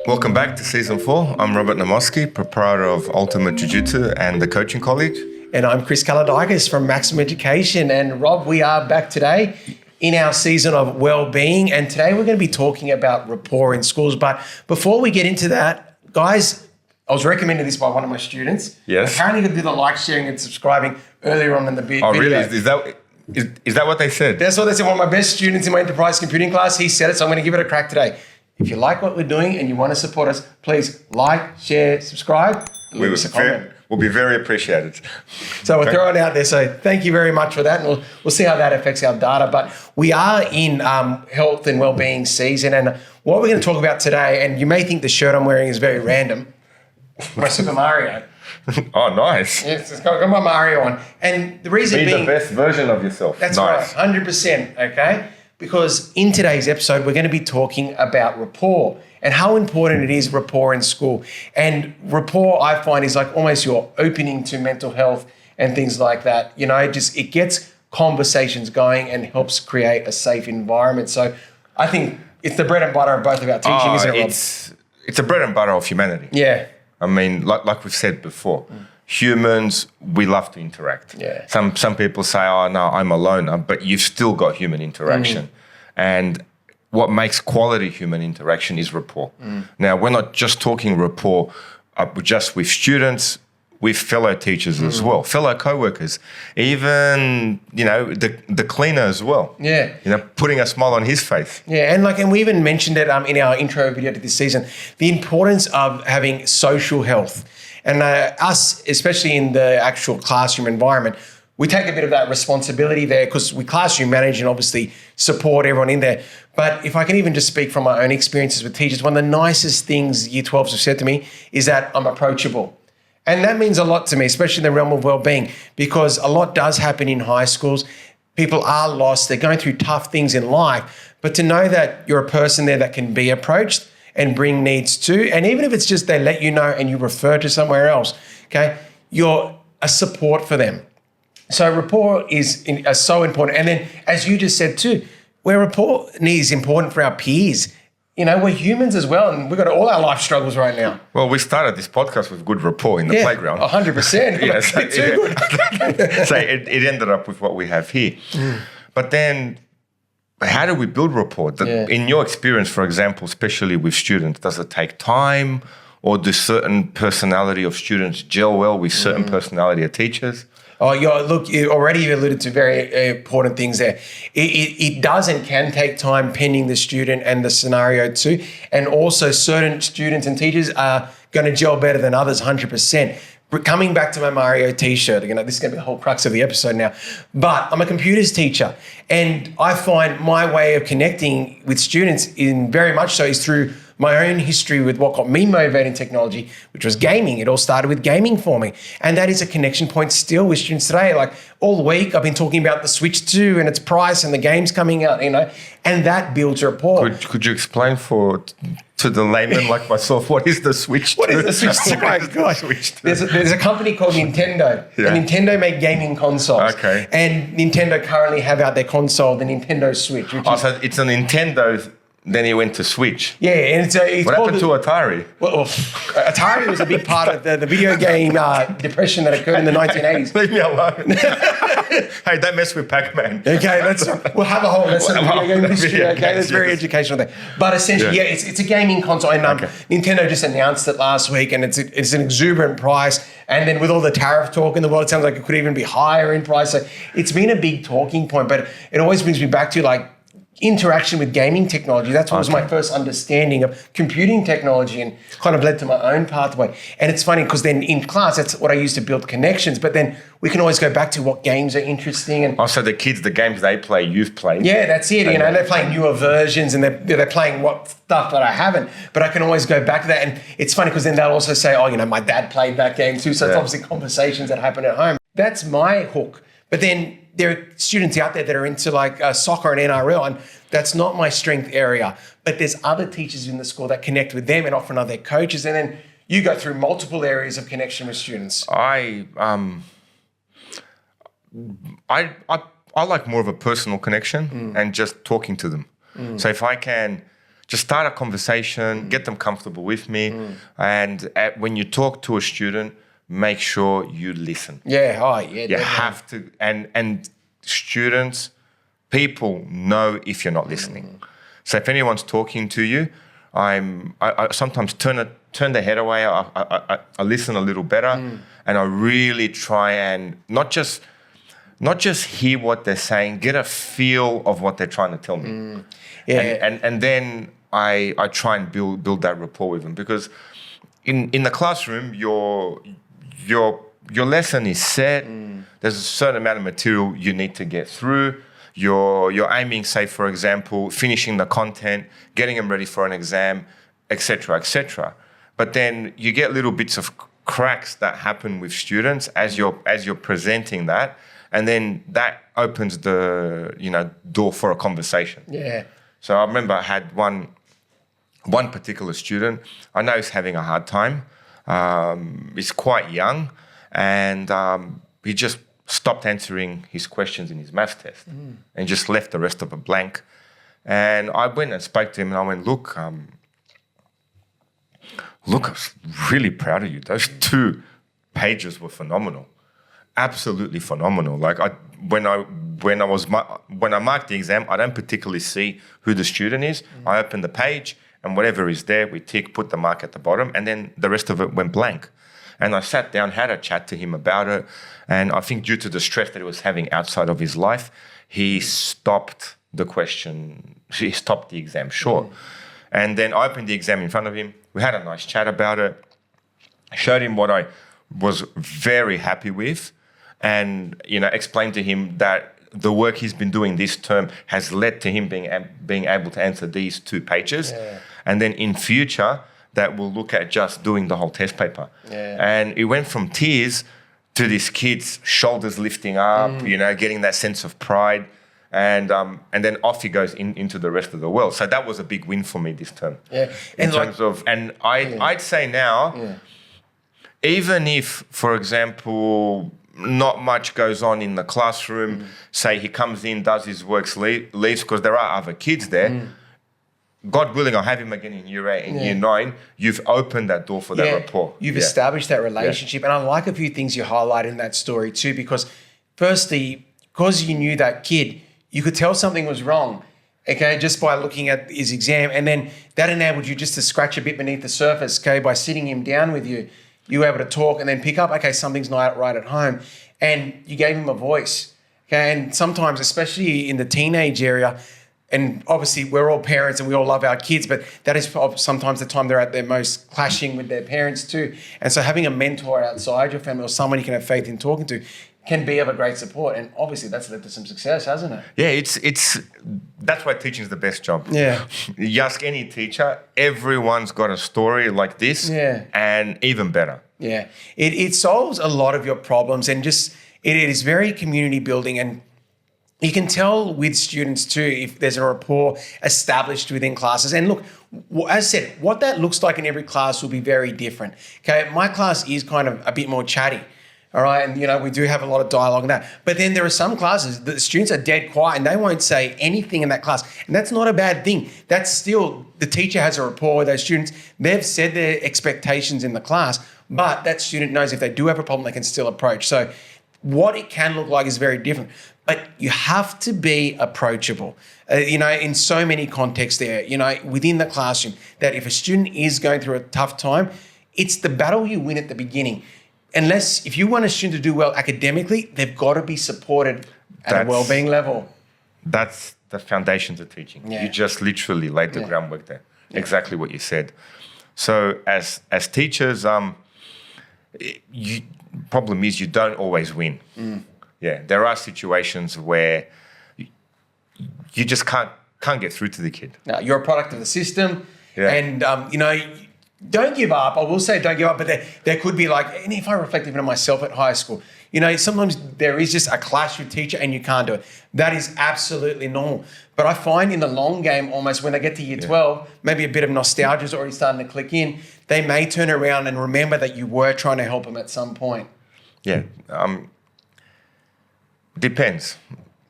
Welcome back to Season 4. I'm Robert Namoski, proprietor of Ultimate Jiu-Jitsu and the Coaching College. And I'm Chris Kaladikis from Maximum Education. And Rob, we are back today in our season of well-being. And today we're going to be talking about rapport in schools. But before we get into that, guys, I was recommended this by one of my students. Yes. Apparently they did the like, sharing and subscribing earlier on in the video. Oh, really? Is that what they said? That's what they said. One of my best students in my enterprise computing class, he said it. So I'm going to give it a crack today. If you like what we're doing and you want to support us, please like, share, subscribe. We'll be very appreciated. So we're throwing it out there. So thank you very much for that. And we'll see how that affects our data. But we are in health and wellbeing season. And what we're going to talk about today, and you may think the shirt I'm wearing is very random, my Super Mario. Oh, nice. Yes, it's got my Mario on. And the reason being... Be the best version of yourself. That's nice. right, 100%, okay? Because in today's episode, we're going to be talking about rapport and how important it is rapport in school. And rapport, I find, is like almost your opening to mental health and things like that. You know, it gets conversations going and helps create a safe environment. So I think it's the bread and butter of both of our teaching, isn't it, Rob? It's the bread and butter of humanity. Yeah. I mean, like we've said before, humans, we love to interact. Yeah. Some people say, oh, no, I'm alone, but you've still got human interaction. And what makes quality human interaction is rapport. Now, we're not just talking rapport just with students, with fellow teachers as well, fellow co-workers, even, you know, the cleaner as well. Yeah. You know, putting a smile on his face. Yeah, and we even mentioned it in our intro video to this season, the importance of having social health. And us, especially in the actual classroom environment, we take a bit of that responsibility there because we classroom manage and obviously support everyone in there. But if I can even just speak from my own experiences with teachers, one of the nicest things Year 12s have said to me is that I'm approachable. And that means a lot to me, especially in the realm of well-being, because a lot does happen in high schools. People are lost. They're going through tough things in life. But to know that you're a person there that can be approached and bring needs to, and even if it's just they let you know and you refer to somewhere else, okay, you're a support for them. So rapport is so important. And then, as you just said too, where rapport is important for our peers. You know, we're humans as well, and we've got all our life struggles right now. Well, we started this podcast with good rapport in the playground. 100%. Yeah, so, too good. So it ended up with what we have here. But then, how do we build rapport? In your experience, for example, especially with students, does it take time, or do certain personality of students gel well with certain personality of teachers? Oh, look, you already alluded to very important things there. It does and can take time pending the student and the scenario too. And also certain students and teachers are going to gel better than others, 100%. But coming back to my Mario t-shirt, you know, this is going to be the whole crux of the episode now. But I'm a computers teacher, and I find my way of connecting with students in very much so is through my own history with what got me motivated in technology, which was gaming. It all started with gaming for me. And that is a connection point still with students today. Like all week, I've been talking about the Switch 2 and its price and the games coming out, you know, and that builds rapport. Could you explain to the layman like myself, what is the Switch 2? What is the Switch 2? Oh my gosh. There's a company called Nintendo. Yeah. And Nintendo make gaming consoles. Okay. And Nintendo currently have out their console, the Nintendo Switch. So it's a Nintendo. Then he went to Switch. Yeah, and it's what happened to Atari? Well, Atari was a big part of the video game depression that occurred in the 1980s. Leave me alone. Hey, don't mess with Pac-Man. Okay, we'll have a whole lesson on video game history. Okay, that's very educational there. But essentially, it's a gaming console, and Nintendo just announced it last week, and it's an exuberant price. And then with all the tariff talk in the world, it sounds like it could even be higher in price. So it's been a big talking point, but it always brings me back to like interaction with gaming technology. That's what was my first understanding of computing technology, and kind of led to my own pathway. And it's funny because then in class, that's what I used to build connections, but then we can always go back to what games are interesting. And also the kids, the games they play, you've played. Yeah, that's it. You know, they're playing newer versions and they're playing what stuff that I haven't, but I can always go back to that. And it's funny because then they'll also say, oh, you know, my dad played that game too. So it's obviously conversations that happen at home. That's my hook. But then there are students out there that are into like soccer and NRL, and that's not my strength area. But there's other teachers in the school that connect with them and often are their coaches. And then you go through multiple areas of connection with students. I like more of a personal connection and just talking to them. So if I can just start a conversation, get them comfortable with me. And when you talk to a student, make sure you listen. Yeah, You have to, and students, people know if you're not listening. So if anyone's talking to you, I sometimes turn the head away. I listen a little better, and I really try and not just hear what they're saying, get a feel of what they're trying to tell me. And then I try and build that rapport with them, because in the classroom your lesson is set. There's a certain amount of material you need to get through. You're aiming, say, for example, finishing the content, getting them ready for an exam, etc., etc. But then you get little bits of cracks that happen with students as you're presenting that, and then that opens the door for a conversation. Yeah. So I remember I had one particular student. I know he's having a hard time. He's quite young, and he just stopped answering his questions in his maths test and just left the rest of it blank. And I went and spoke to him, and I went, look, I'm really proud of you. Those 2 pages were phenomenal, absolutely phenomenal. Like when I mark the exam, I don't particularly see who the student is. I open the page, and whatever is there, we tick, put the mark at the bottom, and then the rest of it went blank. And I sat down, had a chat to him about it. And I think due to the stress that he was having outside of his life, he stopped the exam short. And then I opened the exam in front of him. We had a nice chat about it. I showed him what I was very happy with, and explained to him that the work he's been doing this term has led to him being able to answer these 2 pages. Yeah. And then in future, that we'll look at just doing the whole test paper. Yeah. And it went from tears to this kid's shoulders lifting up, getting that sense of pride. And then off he goes into the rest of the world. So that was a big win for me this term. Yeah. I'd say now, even if, for example, not much goes on in the classroom, say he comes in, does his work, leaves, because there are other kids there. God willing, I'll have him again in year 8 and year 9. You've opened that door for that rapport. You've established that relationship. And I like a few things you highlight in that story too, because firstly, because you knew that kid, you could tell something was wrong, okay, just by looking at his exam. And then that enabled you just to scratch a bit beneath the surface, okay, by sitting him down with you. You were able to talk and then pick up, okay, something's not right at home. And you gave him a voice, okay? And sometimes, especially in the teenage area, and obviously we're all parents and we all love our kids, but that is sometimes the time they're at their most clashing with their parents too. And so having a mentor outside your family or someone you can have faith in talking to can be of a great support. And obviously that's led to some success, hasn't it? Yeah, that's why teaching is the best job. Yeah. You ask any teacher, everyone's got a story like this, and even better. Yeah. It solves a lot of your problems, and just it is very community building, and you can tell with students too if there's a rapport established within classes. And look, as I said, what that looks like in every class will be very different. Okay, my class is kind of a bit more chatty. All right, and we do have a lot of dialogue in that. But then there are some classes that the students are dead quiet and they won't say anything in that class. And that's not a bad thing. That's still, the teacher has a rapport with those students. They've said their expectations in the class, but that student knows if they do have a problem, they can still approach. So what it can look like is very different. But you have to be approachable, in so many contexts there, within the classroom, that if a student is going through a tough time, it's the battle you win at the beginning. If you want a student to do well academically, they've got to be supported at a well-being level. That's the foundations of teaching. Yeah. You just literally laid the groundwork there. Yeah. Exactly what you said. So as teachers, problem is you don't always win. Yeah, there are situations where you just can't get through to the kid. No, you're a product of the system, and don't give up. I will say don't give up, but there could be and if I reflect even on myself at high school, sometimes there is just a clash with teacher and you can't do it. That is absolutely normal. But I find in the long game, almost when they get to year 12, maybe a bit of nostalgia is already starting to click in. They may turn around and remember that you were trying to help them at some point. Yeah. Depends.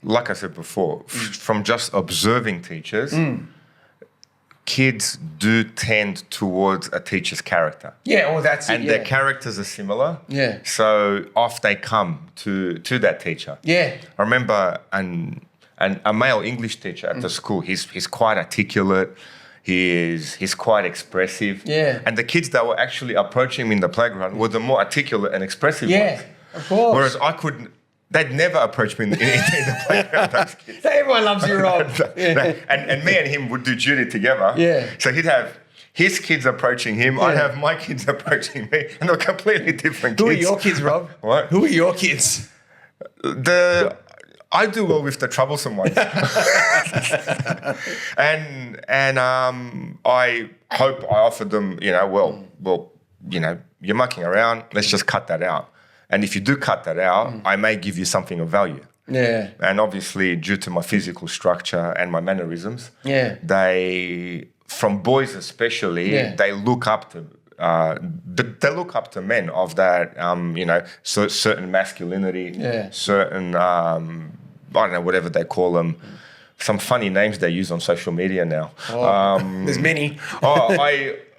Like I said before, from just observing teachers, kids do tend towards a teacher's character. Yeah, well, that's it. And their characters are similar. Yeah. So off they come to that teacher. Yeah. I remember a male English teacher at the school. He's quite articulate. He's quite expressive. Yeah. And the kids that were actually approaching him in the playground were the more articulate and expressive ones. Yeah, of course. Whereas they'd never approach me in the playground, those kids. Everyone loves you, Rob. No, and me and him would do duty together. Yeah. So he'd have his kids approaching him, I'd have my kids approaching me, and they're completely different kids. Who are your kids, Rob? What? Who are your kids? I do well with the troublesome ones. and I hope I offered them, well, you're mucking around, let's just cut that out. And if you do cut that out, I may give you something of value. Yeah. And obviously, due to my physical structure and my mannerisms, from boys especially, they look up to men of that, certain masculinity, certain, I don't know, whatever they call them. Some funny names they use on social media now. There's many.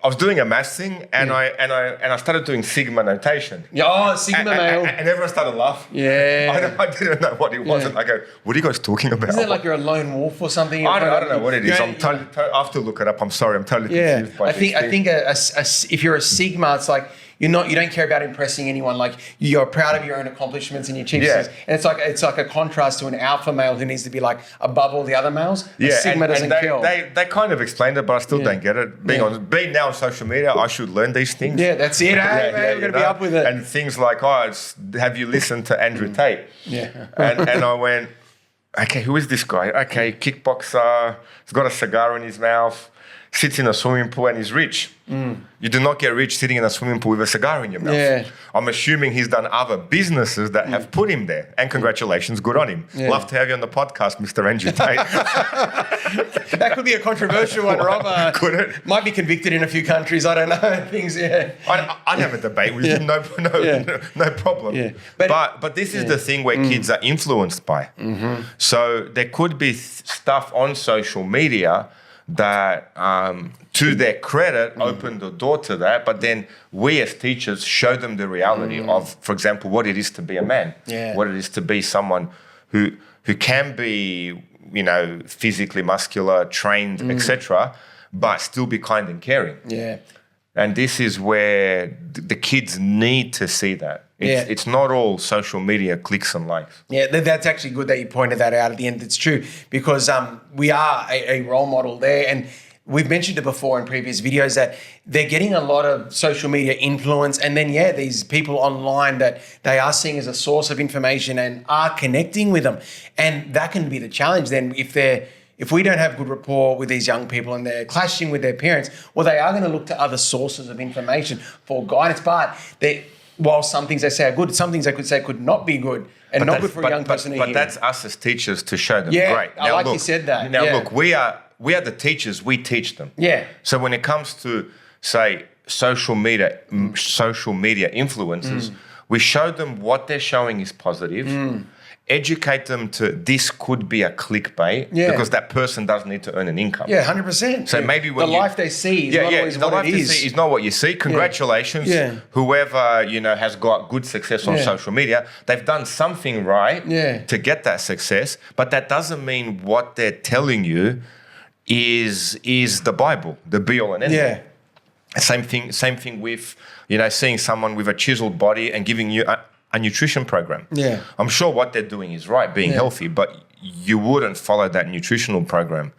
I was doing a maths thing, and I started doing sigma notation. Yeah, sigma male. And everyone started laughing. Yeah. I didn't know what it was. And I go, what are you guys talking about? Isn't it like you're a lone wolf or something? I don't know what it is. I have to look it up. I'm sorry. I'm totally confused by I think if you're a sigma, it's like you don't care about impressing anyone. Like you're proud of your own accomplishments and your achievements. And it's like a contrast to an alpha male who needs to be like above all the other males. A sigma doesn't kill. They kind of explained it, but I still don't get it. Being now on social media, I should learn these things. Yeah, that's it. Hey, man, we're gonna be up with it. And things like, have you listened to Andrew Tate? Yeah. and I went, okay, who is this guy? Okay, kickboxer. He's got a cigar in his mouth. Sits in a swimming pool and he's rich. You do not get rich sitting in a swimming pool with a cigar in your mouth. Yeah. I'm assuming he's done other businesses that have put him there. And congratulations, good on him. Yeah. Love to have you on the podcast, Mr. Andrew Tate. That could be a controversial one, Rob. Could it? Might be convicted in a few countries. I don't know. Things, I'd have a debate with him, no problem. Yeah. But this is the thing where kids are influenced by. So there could be stuff on social media that, to their credit, opened the door to that. But then we as teachers show them the reality of, for example, what it is to be a man, what it is to be someone who can be, physically muscular, trained, etc., but still be kind and caring. Yeah. And this is where the kids need to see that. It's not all social media clicks and likes. Yeah, that's actually good that you pointed that out at the end. It's true because we are a role model there. And we've mentioned it before in previous videos that they're getting a lot of social media influence. And then, these people online that they are seeing as a source of information and are connecting with them. And that can be the challenge then if we don't have good rapport with these young people and they're clashing with their parents, well, they are going to look to other sources of information for guidance. But while some things they say are good, some things they could say could not be good and not good for a young person to hear. But that's us as teachers to show them. Yeah, Great. I like you said that. Now, look, we are the teachers. We teach them. Yeah. So when it comes to, say, social media influencers, we show them what they're showing is positive. Educate them to this could be a clickbait because that person does need to earn an income. Yeah, 100%. So maybe when life they see is not always the what life it they is. see is not what you see. Congratulations, whoever has got good success on social media. They've done something right to get that success, but that doesn't mean what they're telling you is the Bible, the be all and end all. Yeah. Same thing with seeing someone with a chiseled body and giving you a nutrition program. Yeah. I'm sure what they're doing is right, being healthy, but you wouldn't follow that nutritional program.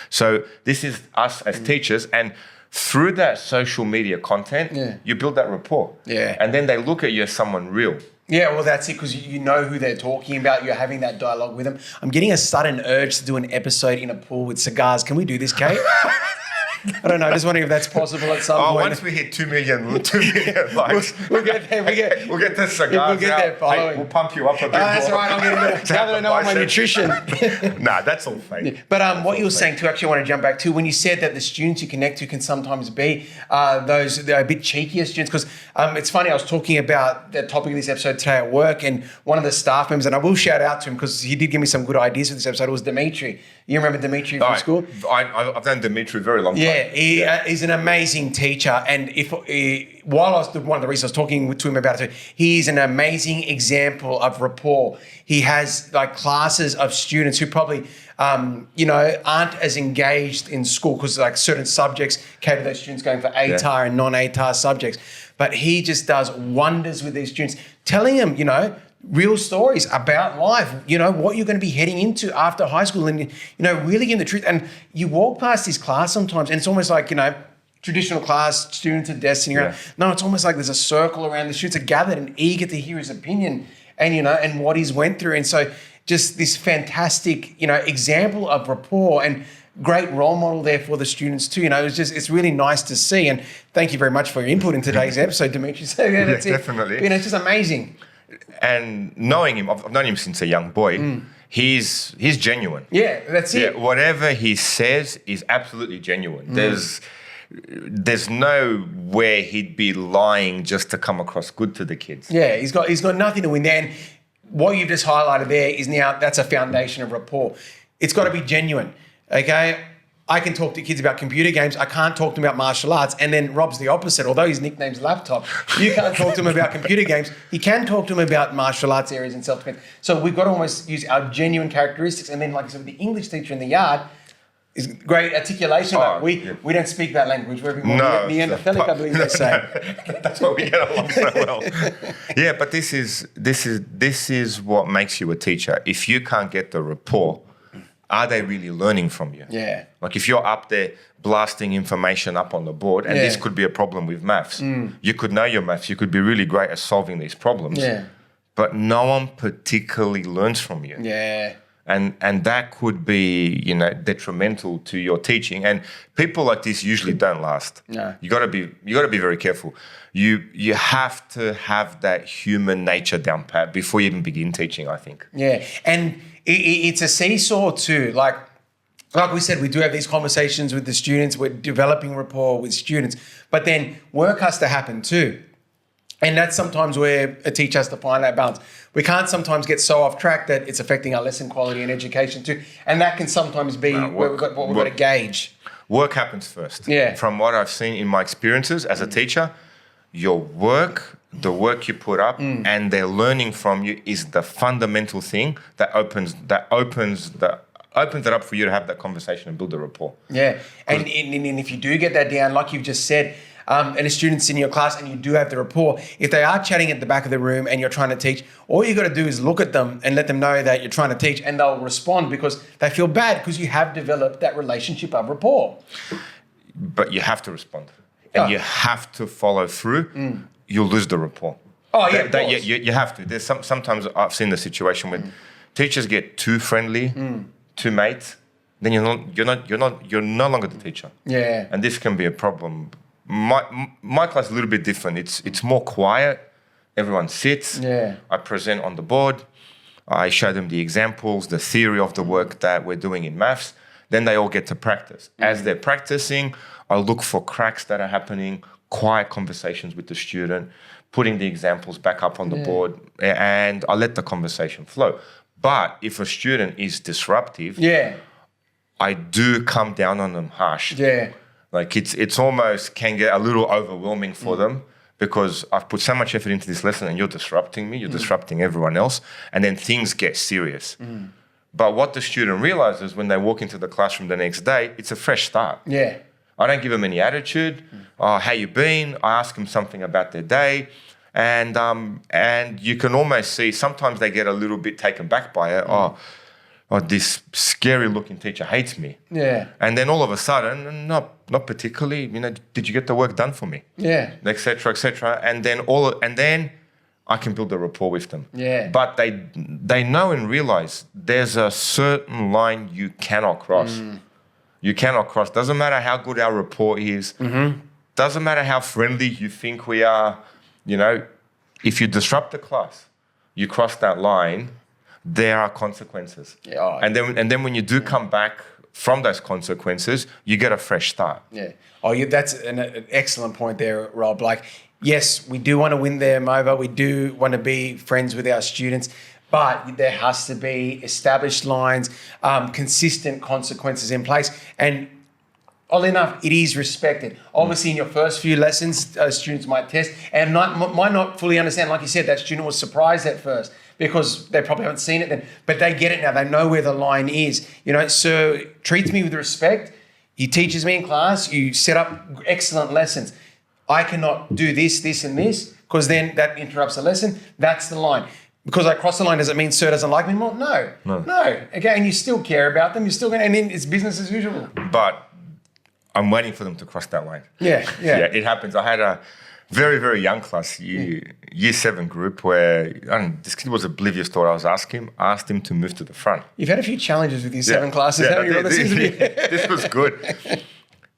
So this is us as teachers, and through that social media content, you build that rapport. Yeah. And then they look at you as someone real. Yeah, well, that's it, because you know who they're talking about. You're having that dialogue with them. I'm getting a sudden urge to do an episode in a pool with cigars. Can we do this, Kate? I don't know. I'm just wondering if that's possible at some point. Once we hit 2 million likes, we'll get there. We'll get the cigars We'll get there following. Hey, we'll pump you up a bit more. That's all right. I'll get into it. Now that I know my nutrition. Nah, that's all fake. But what you were saying too, actually, I want to jump back to when you said that the students you connect to can sometimes be they're a bit cheekier students. Because it's funny, I was talking about the topic of this episode today at work, and one of the staff members, and I will shout out to him because he did give me some good ideas for this episode, it was Dimitri. You remember Dimitri from school? I've known Dimitri a very long time. Yeah, he's an amazing teacher. And while I was one of the reasons I was talking to him about it, he's an amazing example of rapport. He has like classes of students who probably, aren't as engaged in school because like certain subjects cater to those students going for ATAR and non-ATAR subjects. But he just does wonders with these students, telling them, real stories about life, what you're going to be heading into after high school and, really getting the truth. And you walk past his class sometimes and it's almost like, traditional class, students at destiny. Yeah. No, it's almost like there's a circle around the students are gathered and eager to hear his opinion and, and what he's went through. And so just this fantastic, example of rapport and great role model there for the students too. It's really nice to see. And thank you very much for your input in today's episode, Dimitri. So that's it. Definitely. It's just amazing. And knowing him, I've known him since a young boy. He's genuine. Yeah, that's it. Yeah, whatever he says is absolutely genuine. There's nowhere he'd be lying just to come across good to the kids. Yeah, he's got nothing to win there. And what you've just highlighted there is now that's a foundation of rapport. It's got to be genuine. Okay. I can talk to kids about computer games. I can't talk to them about martial arts. And then Rob's the opposite. Although his nickname's Laptop, you can't talk to him about computer games. He can talk to him about martial arts areas and self-defense. So we've got to almost use our genuine characteristics. And then, like I said, with the English teacher in the yard is great articulation. We don't speak that language. We're more Neanderthalic, I believe they say. That's why we get along so well. Yeah, but this is what makes you a teacher. If you can't get the rapport, are they really learning from you? Yeah. Like if you're up there blasting information up on the board, and this could be a problem with maths. You could know your maths. You could be really great at solving these problems. Yeah. But no one particularly learns from you. Yeah. And that could be, detrimental to your teaching. And people like this usually don't last. No. You gotta be very careful. You have to have that human nature down pat before you even begin teaching, I think. Yeah. And it's a seesaw too. Like we said, we do have these conversations with the students. We're developing rapport with students. But then work has to happen too. And that's sometimes where a teacher has to find that balance. We can't sometimes get so off track that it's affecting our lesson quality and education too. And that can sometimes be what we've got to gauge. Work happens first. Yeah. From what I've seen in my experiences as a teacher, your work, the work you put up, and their learning from you is the fundamental thing that opens it up for you to have that conversation and build a rapport. Yeah. And if you do get that down, like you've just said, and a student's in your class and you do have the rapport, if they are chatting at the back of the room and you're trying to teach, all you got to do is look at them and let them know that you're trying to teach, and they'll respond because they feel bad because you have developed that relationship of rapport. But you have to respond. And you have to follow through. You'll lose the rapport. Oh, yeah, you have to. There's sometimes I've seen the situation where teachers get too friendly, too mate, then you're no longer the teacher. Yeah. And this can be a problem. My class is a little bit different. It's more quiet. Everyone sits. Yeah. I present on the board. I show them the examples, the theory of the work that we're doing in maths. Then they all get to practice. As they're practicing, I look for cracks that are happening, quiet conversations with the student, putting the examples back up on the board, and I let the conversation flow. But if a student is disruptive, I do come down on them harsh. Yeah. Like it's almost can get a little overwhelming for them because I've put so much effort into this lesson and you're disrupting me, you're disrupting everyone else, and then things get serious. But what the student realizes when they walk into the classroom the next day, it's a fresh start. Yeah. I don't give them any attitude. Oh, how you been? I ask them something about their day. And you can almost see sometimes they get a little bit taken back by it. Oh, this scary looking teacher hates me. Yeah. And then all of a sudden, not particularly, did you get the work done for me? Yeah. Et cetera, et cetera. And then I can build a rapport with them. Yeah. But they know and realize there's a certain line you cannot cross. You cannot cross. Doesn't matter how good our rapport is. Doesn't matter how friendly you think we are. If you disrupt the class, you cross that line, there are consequences. Yeah. And then when you do come back from those consequences, you get a fresh start. Yeah. Oh, that's an excellent point there, Rob. Like, yes, we do want to win them over. We do want to be friends with our students. But there has to be established lines, consistent consequences in place. And oddly enough, it is respected. Obviously, in your first few lessons, students might test and might not fully understand. Like you said, that student was surprised at first because they probably haven't seen it then. But they get it now. They know where the line is. Sir treats me with respect. He teaches me in class. You set up excellent lessons. I cannot do this, this, and this because then that interrupts the lesson. That's the line. Because I cross the line, does it mean Sir doesn't like me anymore? No. Again, you still care about them. You're still going, and then it's business as usual. But I'm waiting for them to cross that line. Yeah. It happens. I had a very, very young class, year 7 group, where this kid was oblivious to what I was asking him. Asked him to move to the front. You've had a few challenges with these 7 classes, haven't you? This was good.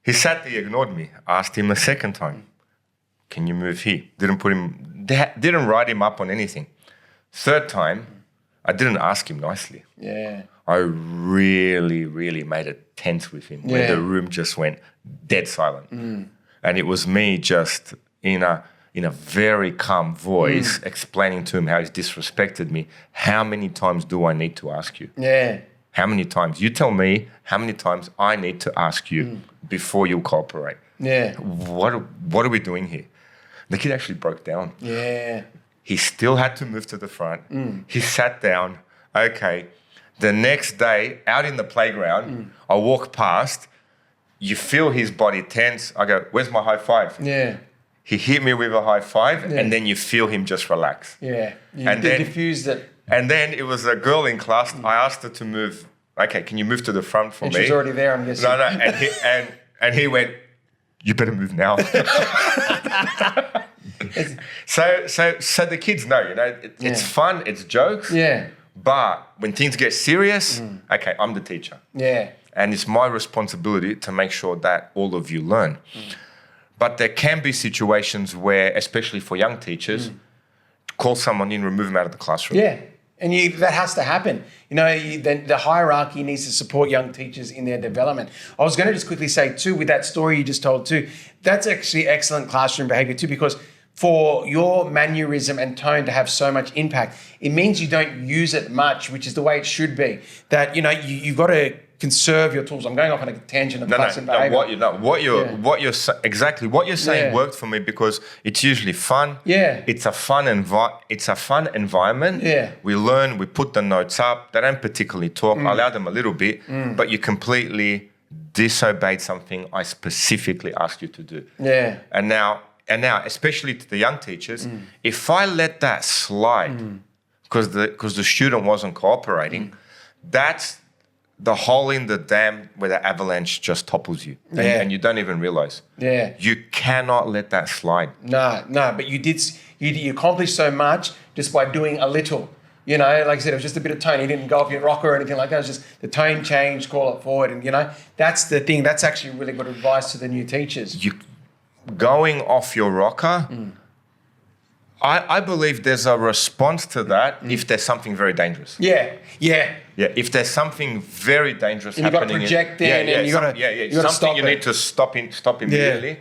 He sat there, ignored me. Asked him a second time, "Can you move here?" Didn't write him up on anything. Third time, I didn't ask him nicely. Yeah. I really, really made it tense with him, where the room just went dead silent. And it was me just in a very calm voice explaining to him how he's disrespected me. How many times do I need to ask you? Yeah. How many times? You tell me how many times I need to ask you before you cooperate. Yeah. What are we doing here? The kid actually broke down. Yeah. He still had to move to the front. He sat down. Okay. The next day, out in the playground, I walk past. You feel his body tense. I go, "Where's my high five?" Yeah. He hit me with a high five, and then you feel him just relax. Yeah. And then diffused it. And then it was a girl in class. I asked her to move. Okay, can you move to the front for me? She's already there, I'm guessing. No. And he went, "You better move now." So the kids know, it's fun, it's jokes. Yeah. But when things get serious, okay, I'm the teacher. Yeah. And it's my responsibility to make sure that all of you learn. But there can be situations where, especially for young teachers, call someone in, remove them out of the classroom. Yeah. And that has to happen. The hierarchy needs to support young teachers in their development. I was going to just quickly say too, with that story you just told too, that's actually excellent classroom behavior too, because for your mannerism and tone to have so much impact, it means you don't use it much, which is the way it should be. That, you've got to conserve your tools. I'm going off on a tangent of classroom behavior. What you're saying worked for me because it's usually fun. Yeah. It's a fun environment. Yeah. We learn, we put the notes up. They don't particularly talk. I allow them a little bit, but you completely disobeyed something I specifically asked you to do. Yeah. And now, especially to the young teachers, if I let that slide because the student wasn't cooperating, that's the hole in the dam where the avalanche just topples you. And you don't even realize. Yeah. You cannot let that slide. No, but you accomplished so much just by doing a little. Like I said, it was just a bit of tone. He didn't go off your rocker or anything like that. It was just the tone changed, call it forward. And, that's the thing. That's actually really good advice to the new teachers. Going off your rocker, I believe there's a response to that if there's something very dangerous. Yeah. If there's something very dangerous and happening, you got to project and you got to stop. You need to stop immediately.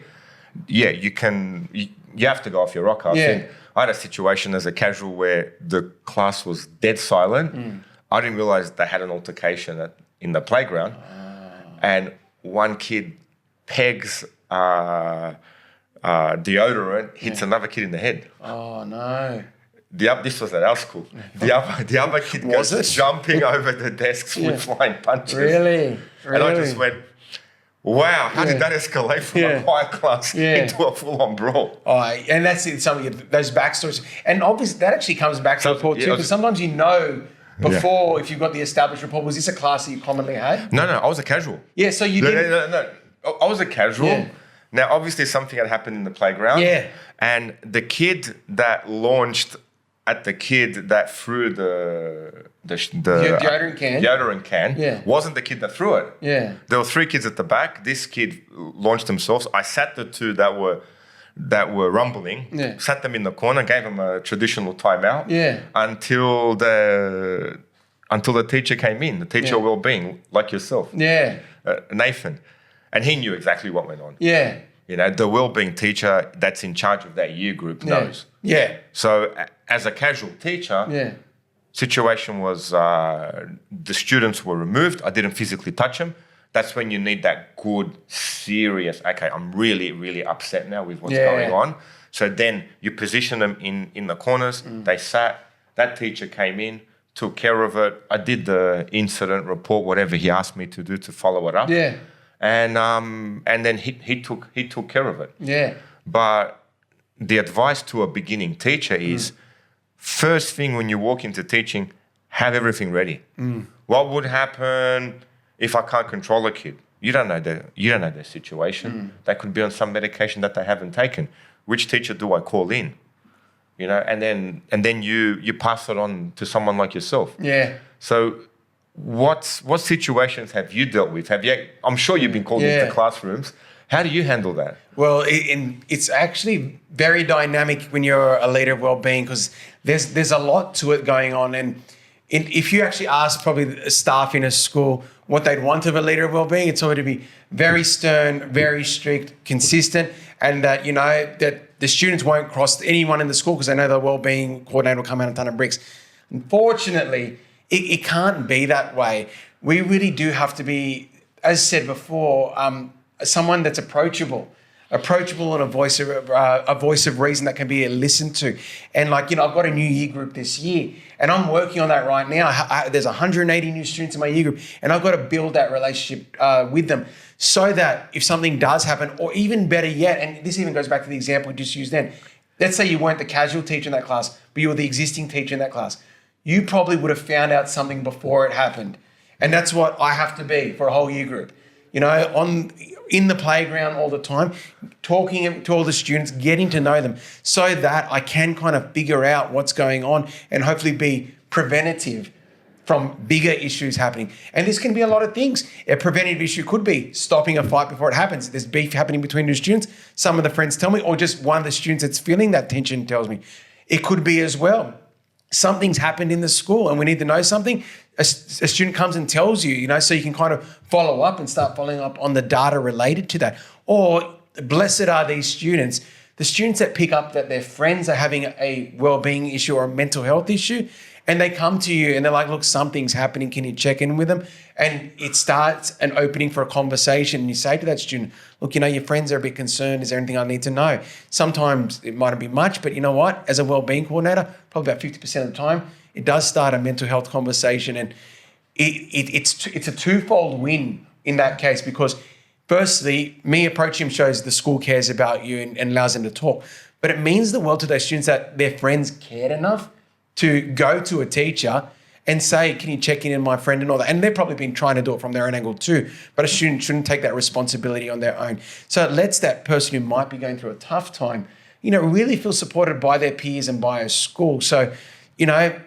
You have to go off your rocker. I think I had a situation as a casual where the class was dead silent. I didn't realize they had an altercation in the playground, and one kid pegs deodorant, hits another kid in the head. Oh no! This was at our school. The other kid goes jumping over the desks with flying punches. Really? And I just went, wow, how did that escalate from a quiet class into a full-on brawl? Oh, and that's some of those backstories. And obviously that actually comes back to rapport too, because sometimes before if you've got the established rapport. Was this a class that you commonly had? No, I was a casual. Yeah, so you didn't... No. I was a casual. Yeah. Now, obviously, something had happened in the playground. Yeah. And the kid that launched at the kid that threw the deodorant can wasn't the kid that threw it. Yeah. There were 3 kids at the back. This kid launched themselves. I sat the 2 that were rumbling, sat them in the corner, gave them a traditional timeout until the teacher came in, the teacher of well-being, like yourself, Nathan. And he knew exactly what went on. Yeah. The well-being teacher that's in charge of that year group knows. Yeah. So as a casual teacher, situation was the students were removed. I didn't physically touch them. That's when you need that good, serious, okay, I'm really, really upset now with what's going on. So then you position them in the corners. They sat. That teacher came in, took care of it. I did the incident report, whatever he asked me to do to follow it up. Yeah. And then he took care of it. Yeah. But the advice to a beginning teacher is, first thing when you walk into teaching, have everything ready. What would happen if I can't control a kid? You don't know their situation. They could be on some medication that they haven't taken. Which teacher do I call in? You know, and then you pass it on to someone like yourself. Yeah. So what situations have you dealt with? I'm sure you've been called into classrooms. How do you handle that? Well, it's actually very dynamic when you're a leader of wellbeing, because there's a lot to it going on. And if you actually ask probably the staff in a school what they'd want of a leader of wellbeing, it's already to be very stern, very strict, consistent, and that, you know, that the students won't cross anyone in the school because they know the wellbeing coordinator will come out and ton of bricks. Unfortunately, it can't be that way. We really do have to be, as said before, someone that's approachable and a voice of reason that can be listened to. And like, you know, I've got a new year group this year, and I'm working on that right now. There's 180 new students in my year group, and I've got to build that relationship with them so that if something does happen, or even better yet, and this even goes back to the example we just used then, let's say you weren't the casual teacher in that class, but you were the existing teacher in that class. You probably would have found out something before it happened. And that's what I have to be for a whole year group. You know, in the playground all the time, talking to all the students, getting to know them so that I can kind of figure out what's going on and hopefully be preventative from bigger issues happening. And this can be a lot of things. A preventative issue could be stopping a fight before it happens. There's beef happening between the students. Some of the friends tell me, or just one of the students that's feeling that tension tells me. It could be as well, something's happened in the school and we need to know something. A student comes and tells you, you know, so you can kind of follow up and start following up on the data related to that. Or blessed are these students, the students that pick up that their friends are having a well-being issue or a mental health issue, and they come to you and they're like, look, something's happening. Can you check in with them? And it starts an opening for a conversation. And you say to that student, look, you know, your friends are a bit concerned. Is there anything I need to know? Sometimes it might not be much, but you know what? As a wellbeing coordinator, probably about 50% of the time, it does start a mental health conversation. And it's a twofold win in that case, because firstly, me approaching him shows the school cares about you and allows them to talk. But it means the world to those students that their friends cared enough to go to a teacher and say, can you check in on my friend and all that? And they've probably been trying to do it from their own angle too, but a student shouldn't take that responsibility on their own. So it lets that person who might be going through a tough time, you know, really feel supported by their peers and by a school. So, you know,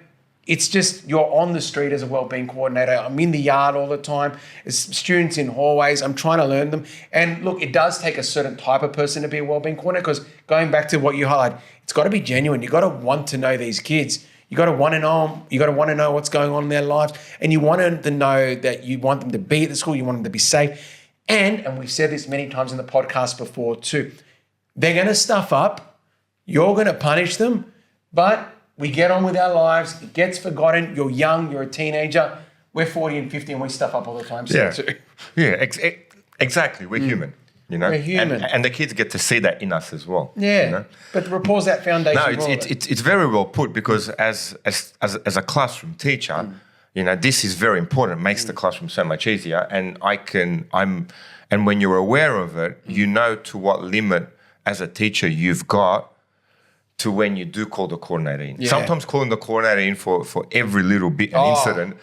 it's just, you're on the street as a wellbeing coordinator. I'm in the yard all the time. There's students in hallways. I'm trying to learn them. And look, it does take a certain type of person to be a wellbeing coordinator, because going back to what you highlight, it's got to be genuine. You've got to want to know these kids. You got to want to know them. You got to want to know what's going on in their lives, and you want them to know that you want them to be at the school. You want them to be safe, and we've said this many times in the podcast before too. They're going to stuff up. You're going to punish them, but we get on with our lives. It gets forgotten. You're young. You're a teenager. We're 40 and 50, and we stuff up all the time. So Exactly. We're human. You know, we're human, and the kids get to see that in us as well. Yeah, you know? But the rapport's that foundation. No, it's very well put, because as a classroom teacher, you know, this is very important. It makes the classroom so much easier, and and when you're aware of it, you know to what limit as a teacher you've got to when you do call the coordinator in. Yeah. Sometimes calling the coordinator in for every little bit an incident,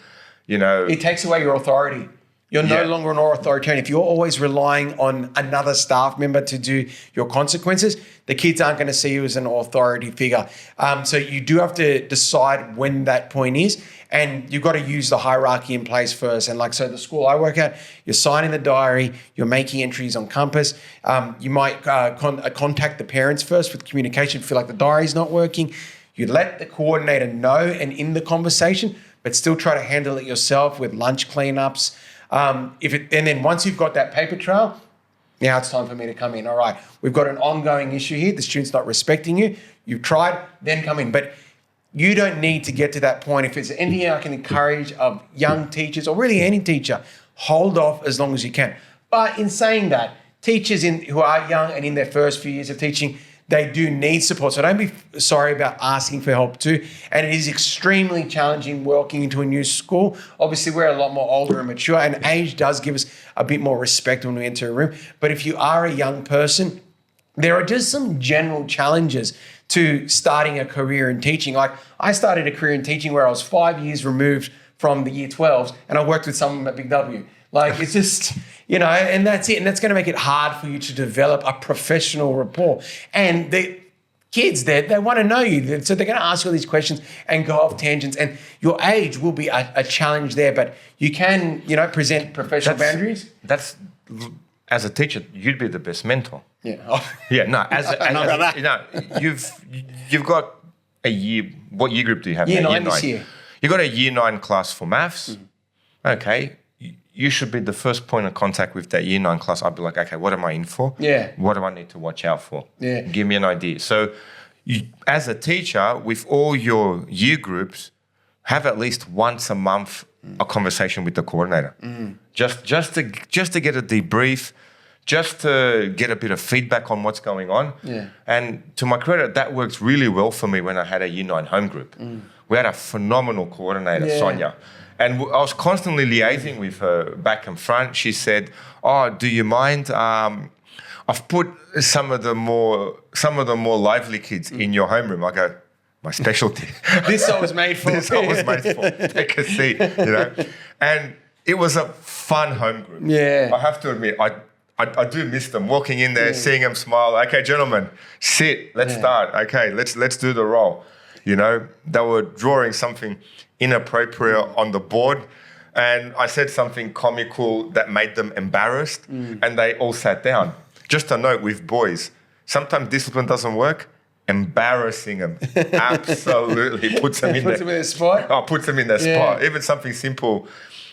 you know, it takes away your authority. You're no longer an authoritarian. If you're always relying on another staff member to do your consequences, the kids aren't going to see you as an authority figure. So you do have to decide when that point is, and you've got to use the hierarchy in place first. And like, so the school I work at, you're signing the diary, you're making entries on Compass. You might contact the parents first with communication. Feel like the diary's not working. You let the coordinator know and in the conversation, but still try to handle it yourself with lunch cleanups. And then once you've got that paper trail, now it's time for me to come in. All right, we've got an ongoing issue here. The student's not respecting you. You've tried, then come in. But you don't need to get to that point. If it's anything I can encourage of young teachers or really any teacher, hold off as long as you can. But in saying that, teachers who are young and in their first few years of teaching, they do need support. So don't be sorry about asking for help too. And it is extremely challenging working into a new school. Obviously, we're a lot more older and mature, and age does give us a bit more respect when we enter a room. But if you are a young person, there are just some general challenges to starting a career in teaching. Like, I started a career in teaching where I was 5 years removed from the year 12s, and I worked with someone at Big W. Like, it's just, and that's it. And that's going to make it hard for you to develop a professional rapport. And the kids there, they want to know you. So they're going to ask you all these questions and go off tangents. And your age will be a challenge there, but you can, present professional boundaries. That's, as a teacher, you'd be the best mentor. Yeah. Yeah, no, you've got a year, what year group do you have? Year 9 this year. You've got a year 9 class for maths. Okay. You should be the first point of contact with that year 9 class. I'd be like, okay, what am I in for? Yeah. What do I need to watch out for? Yeah. Give me an idea. So as a teacher, with all your year groups, have at least once a month a conversation with the coordinator. Just to get a debrief, just to get a bit of feedback on what's going on. Yeah. And to my credit, that works really well for me when I had a year 9 home group. We had a phenomenal coordinator, Sonia. And I was constantly liaising with her back and front. She said, "Oh, do you mind? I've put some of the more lively kids in your homeroom." I go, "My specialty. This I was made for. This I was made for. Take a seat." And it was a fun home group. Yeah. I have to admit, I do miss them. Walking in there, seeing them smile. Okay, gentlemen, sit. Let's start. Okay, let's do the role. They were drawing something inappropriate on the board, and I said something comical that made them embarrassed, and they all sat down. Just a note with boys, sometimes discipline doesn't work. Embarrassing them absolutely puts them in their spot. Oh, puts them in their spot. Even something simple.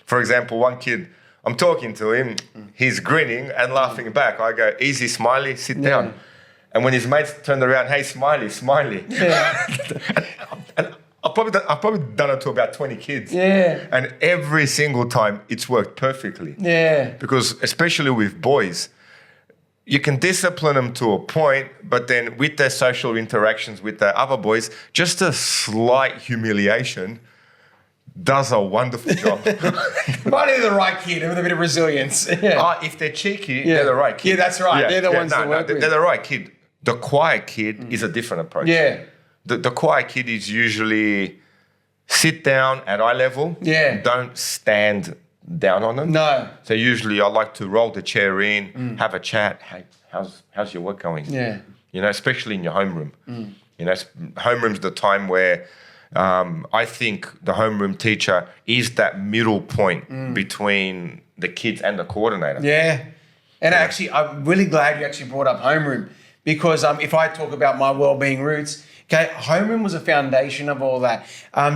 For example, one kid, I'm talking to him, he's grinning and laughing back. I go, "Easy, Smiley, sit down." And when his mates turned around, "Hey, Smiley. Yeah. and I've probably done it to about 20 kids. Yeah. And every single time it's worked perfectly. Yeah. Because especially with boys, you can discipline them to a point, but then with their social interactions with the other boys, just a slight humiliation does a wonderful job. Might be the right kid with a bit of resilience. Yeah. If they're cheeky, they're the right kid. Yeah, that's right. They're the ones that work with. They're the right kid. The quiet kid is a different approach. Yeah. The quiet kid is usually sit down at eye level. Yeah. Don't stand down on them. No. So usually I like to roll the chair in, have a chat. Hey, how's your work going? Yeah. Especially in your homeroom. Homeroom's the time where I think the homeroom teacher is that middle point between the kids and the coordinator. Yeah. And actually, I'm really glad you actually brought up homeroom, because if I talk about my wellbeing roots, okay, homeroom was a foundation of all that.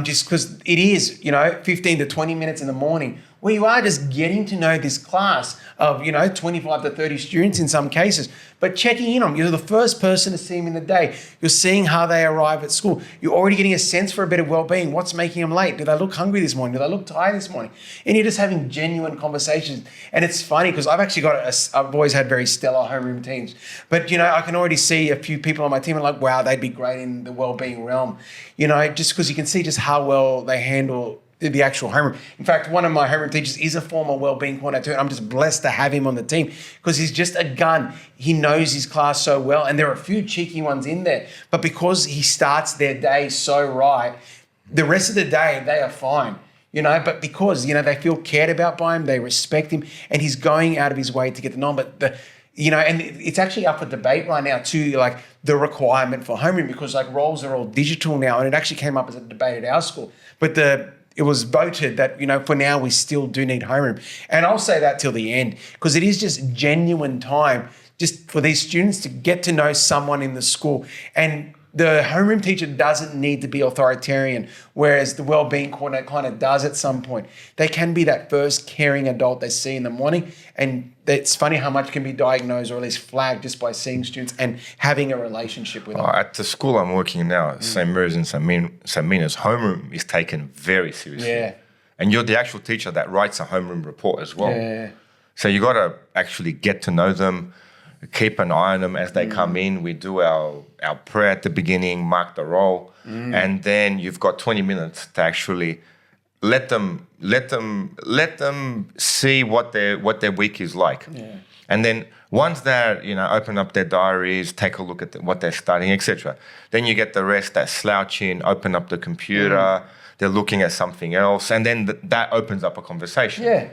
Just because it is, 15 to 20 minutes in the morning where you are just getting to know this class of, 25 to 30 students in some cases, but checking in on them. You're the first person to see them in the day. You're seeing how they arrive at school. You're already getting a sense for a bit of well-being. What's making them late? Do they look hungry this morning? Do they look tired this morning? And you're just having genuine conversations. And it's funny because I've actually I've always had very stellar homeroom teams, but, I can already see a few people on my team and like, wow, they'd be great in the well-being realm, just because you can see just how well they handle the actual homeroom. In fact, one of my homeroom teachers is a former wellbeing coordinator, and I'm just blessed to have him on the team because he's just a gun. He knows his class so well, and there are a few cheeky ones in there, but because he starts their day so right, the rest of the day they are fine. But because, they feel cared about by him, they respect him, and he's going out of his way to get to know him. But and it's actually up for debate right now too, like the requirement for homeroom, because like roles are all digital now, and it actually came up as a debate at our school. But it was voted that, for now we still do need homeroom. And I'll say that till the end, because it is just genuine time just for these students to get to know someone in the school. And the homeroom teacher doesn't need to be authoritarian, whereas the wellbeing coordinator kind of does at some point. They can be that first caring adult they see in the morning, and it's funny how much can be diagnosed or at least flagged just by seeing students and having a relationship with them. At the school I'm working now, St. Mary's and St. Mina's, homeroom is taken very seriously. Yeah. And you're the actual teacher that writes a homeroom report as well. Yeah. So you got to actually get to know them, keep an eye on them as they come in. We do our prayer at the beginning, mark the roll, and then you've got 20 minutes to actually let them see what their week is like. Yeah. And then once they're, open up their diaries, take a look at what they're studying, etc. Then you get the rest that slouch in, open up the computer, they're looking at something else, and then that opens up a conversation. Yeah.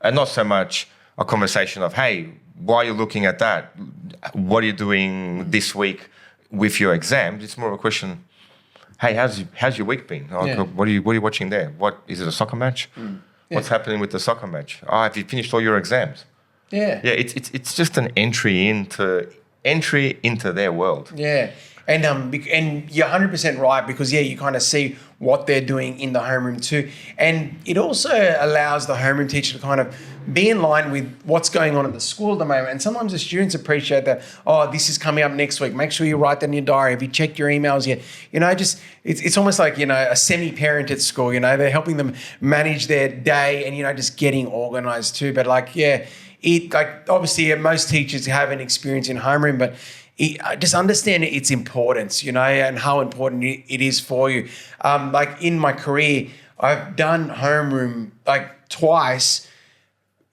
And not so much a conversation of, hey, why are you looking at that? What are you doing this week with your exams? It's more of a question, hey, how's your week been? What are you watching there? What is it, a soccer match? What's happening with the soccer match? Have you finished all your exams? Yeah. Yeah, it's just an entry into their world. Yeah. And you're 100% right, because you kind of see what they're doing in the homeroom too. And it also allows the homeroom teacher to kind of be in line with what's going on at the school at the moment. And sometimes the students appreciate that, this is coming up next week. Make sure you write that in your diary. Have you checked your emails yet? It's almost like, a semi-parent at school, they're helping them manage their day and, just getting organized too. But obviously most teachers have an experience in homeroom, but just understand its importance, and how important it is for you. In my career, I've done homeroom twice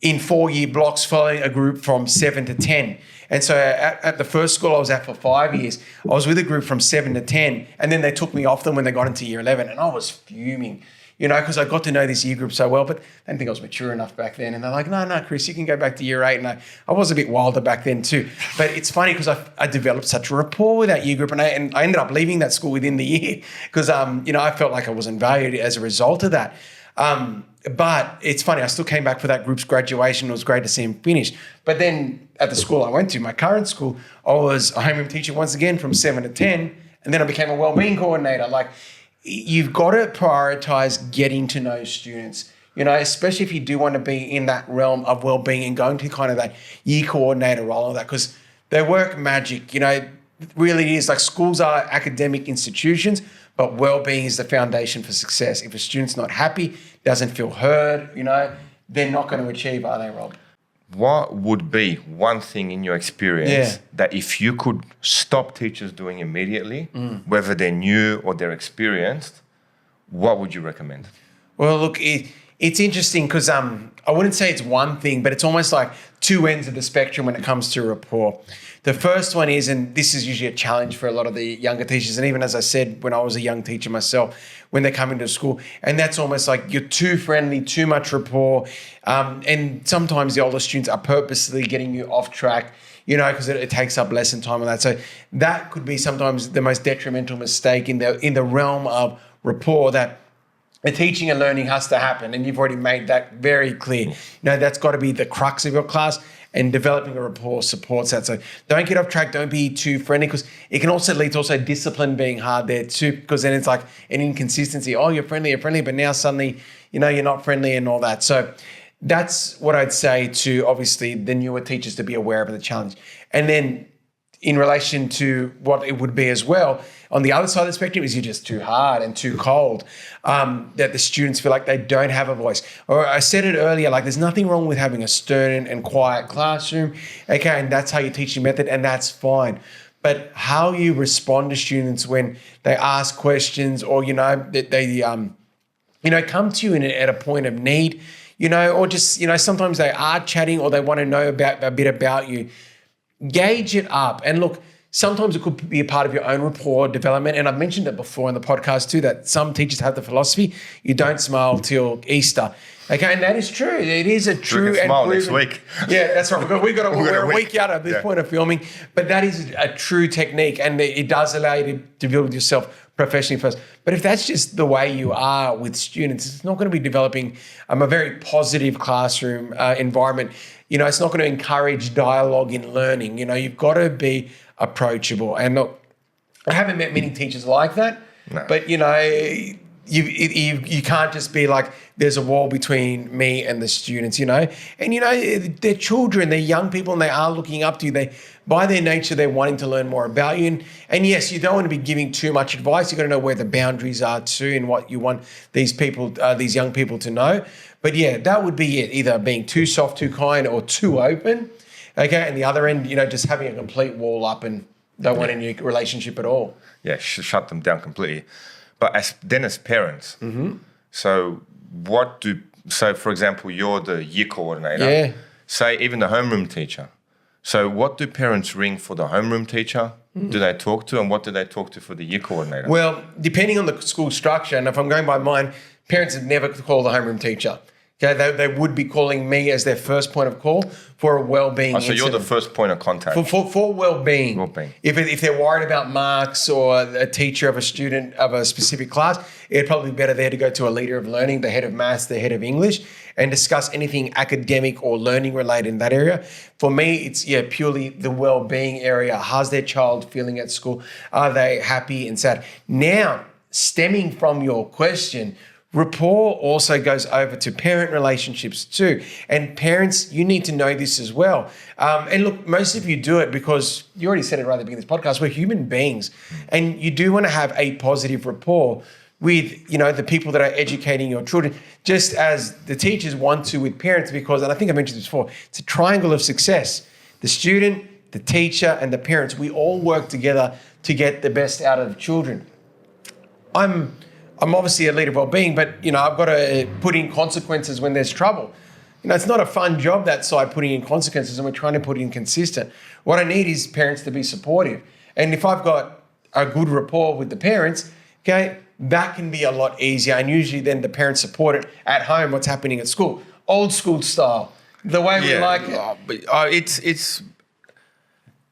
in 4-year blocks, following a group from 7 to 10. And so at the first school I was at for 5 years, I was with a group from 7 to 10, and then they took me off them when they got into year 11, and I was fuming. Because I got to know this year group so well, but I didn't think I was mature enough back then. And they're like, no, Chris, you can go back to year 8. And I was a bit wilder back then too. But it's funny because I developed such a rapport with that year group, and I ended up leaving that school within the year because, I felt like I wasn't valued as a result of that. But it's funny, I still came back for that group's graduation. It was great to see him finish. But then at the school I went to, my current school, I was a homeroom teacher once again from 7 to 10. And then I became a wellbeing coordinator. You've got to prioritize getting to know students, especially if you do want to be in that realm of well-being and going to kind of that year coordinator role of that, because they work magic. Really it is like schools are academic institutions, but well-being is the foundation for success. If a student's not happy, doesn't feel heard, they're not going to achieve, are they, Rob? What would be one thing in your experience that if you could stop teachers doing immediately, whether they're new or they're experienced, what would you recommend? Well, look, it's interesting because I wouldn't say it's one thing, but it's almost like two ends of the spectrum when it comes to rapport. The first one is, and this is usually a challenge for a lot of the younger teachers, and even as I said, when I was a young teacher myself, when they come into school, and that's almost like you're too friendly, too much rapport, and sometimes the older students are purposely getting you off track, because it takes up lesson time on that. So that could be sometimes the most detrimental mistake in the realm of rapport, that the teaching and learning has to happen, and you've already made that very clear. That's got to be the crux of your class, and developing a rapport supports that. So don't get off track, don't be too friendly, because it can also lead to also discipline being hard there too, because then it's like an inconsistency. Oh, you're friendly, but now suddenly, you're not friendly and all that. So that's what I'd say to obviously the newer teachers, to be aware of the challenge. And then in relation to what it would be as well, on the other side of the spectrum is you're just too hard and too cold, that the students feel like they don't have a voice. Or I said it earlier, there's nothing wrong with having a stern and quiet classroom, okay, and that's how you teach your method, and that's fine. But how you respond to students when they ask questions, or, they come to you at a point of need, or just, sometimes they are chatting or they want to know a bit about you. Gauge it up. And look, sometimes it could be a part of your own rapport development. And I've mentioned it before in the podcast too, that some teachers have the philosophy, you don't smile till Easter. Okay, and that is true. It is a true and smile proven, next week. Yeah, that's right. We're a week out at this point of filming, but that is a true technique, and it does allow you to build yourself professionally first. But if that's just the way you are with students, it's not going to be developing a very positive classroom environment. It's not going to encourage dialogue in learning. You've got to be approachable. And look, I haven't met many teachers like that. No. But, you can't just be like, there's a wall between me and the students, And, they're children, they're young people, and they are looking up to you. By their nature, they're wanting to learn more about you. And yes, you don't want to be giving too much advice. You've got to know where the boundaries are too and what you want these young people to know. But yeah, that would be it, either being too soft, too kind, or too open. Okay, and the other end, just having a complete wall up and don't want any relationship at all. Yeah, shut them down completely. But as parents, Mm-hmm. so for example, you're the year coordinator. Yeah. Say even the homeroom teacher. So what do parents ring for the homeroom teacher? Mm-hmm. Do they talk to, and what do they talk to for the year coordinator? Well, depending on the school structure, and if I'm going by mine, parents have never called the homeroom teacher. Okay, they would be calling me as their first point of call for a well-being So you're the first point of contact. For well-being. Well-being. If they're worried about marks or a teacher of a student of a specific class, it'd probably be better there to go to a leader of learning, the head of maths, the head of English, and discuss anything academic or learning related in that area. For me, it's purely the well-being area. How's their child feeling at school? Are they happy and sad? Now, stemming from your question, rapport also goes over to parent relationships too. And parents, you need to know this as well. And look, most of you do it because you already said it right at the beginning of this podcast, we're human beings. And you do want to have a positive rapport with, the people that are educating your children, just as the teachers want to with parents, because, and I think I mentioned this before, it's a triangle of success. The student, the teacher, and the parents, we all work together to get the best out of the children. I'm obviously a leader of well-being, but, I've got to put in consequences when there's trouble. It's not a fun job, that side, putting in consequences, and we're trying to put in consistent. What I need is parents to be supportive. And if I've got a good rapport with the parents, okay, that can be a lot easier. And usually then the parents support it at home, what's happening at school. Old school style, the way we like it. But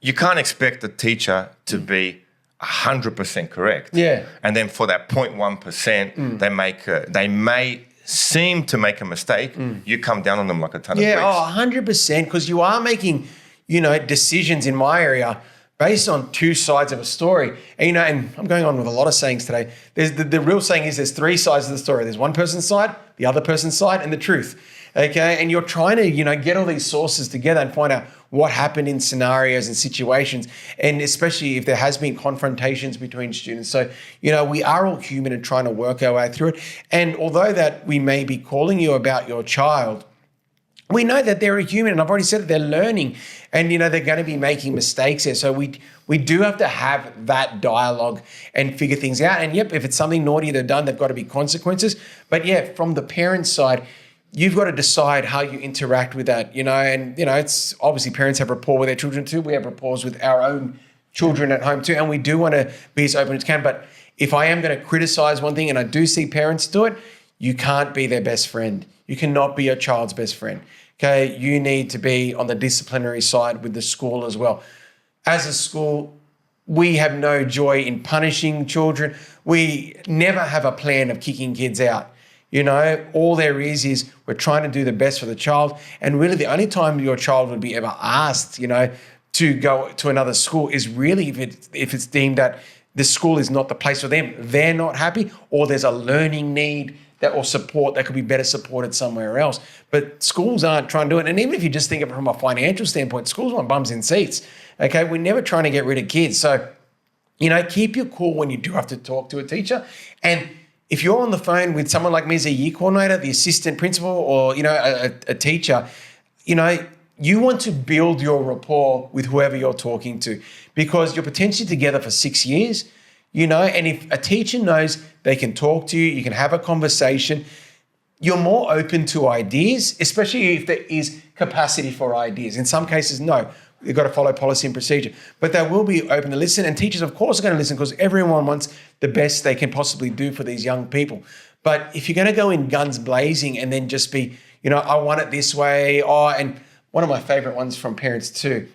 you can't expect the teacher to be 100% correct. Yeah. And then for that 0.1%, they may seem to make a mistake. You come down on them like a ton of bricks. 100%, because you are making, decisions in my area based on two sides of a story. And, and I'm going on with a lot of sayings today. There's the real saying is there's three sides of the story. There's one person's side, the other person's side, and the truth. Okay, and you're trying to, get all these sources together and find out what happened in scenarios and situations, and especially if there has been confrontations between students. So, we are all human and trying to work our way through it. And although that we may be calling you about your child, we know that they're a human, and I've already said that they're learning, and they're going to be making mistakes there. So we do have to have that dialogue and figure things out. And if it's something naughty they've done, they've got to be consequences. But from the parents' side, you've got to decide how you interact with that, and, it's obviously parents have rapport with their children too. We have rapports with our own children at home too, and we do want to be as open as can. But if I am going to criticize one thing, and I do see parents do it, you can't be their best friend. You cannot be your child's best friend, okay? You need to be on the disciplinary side with the school as well. As a school, we have no joy in punishing children. We never have a plan of kicking kids out. All there is we're trying to do the best for the child. And really the only time your child would be ever asked, to go to another school is really if it's deemed that the school is not the place for them. They're not happy, or there's a learning need or support that could be better supported somewhere else. But schools aren't trying to do it. And even if you just think of it from a financial standpoint, schools want bums in seats. Okay, we're never trying to get rid of kids. So, keep your cool when you do have to talk to a teacher. And if you're on the phone with someone like me as a year coordinator, the assistant principal, or, a teacher, you want to build your rapport with whoever you're talking to, because you're potentially together for 6 years, and if a teacher knows they can talk to you, you can have a conversation, you're more open to ideas, especially if there is capacity for ideas. In some cases, no. You've got to follow policy and procedure. But they will be open to listen. And teachers, of course, are going to listen, because everyone wants the best they can possibly do for these young people. But if you're going to go in guns blazing and then just be, I want it this way. And one of my favorite ones from parents too.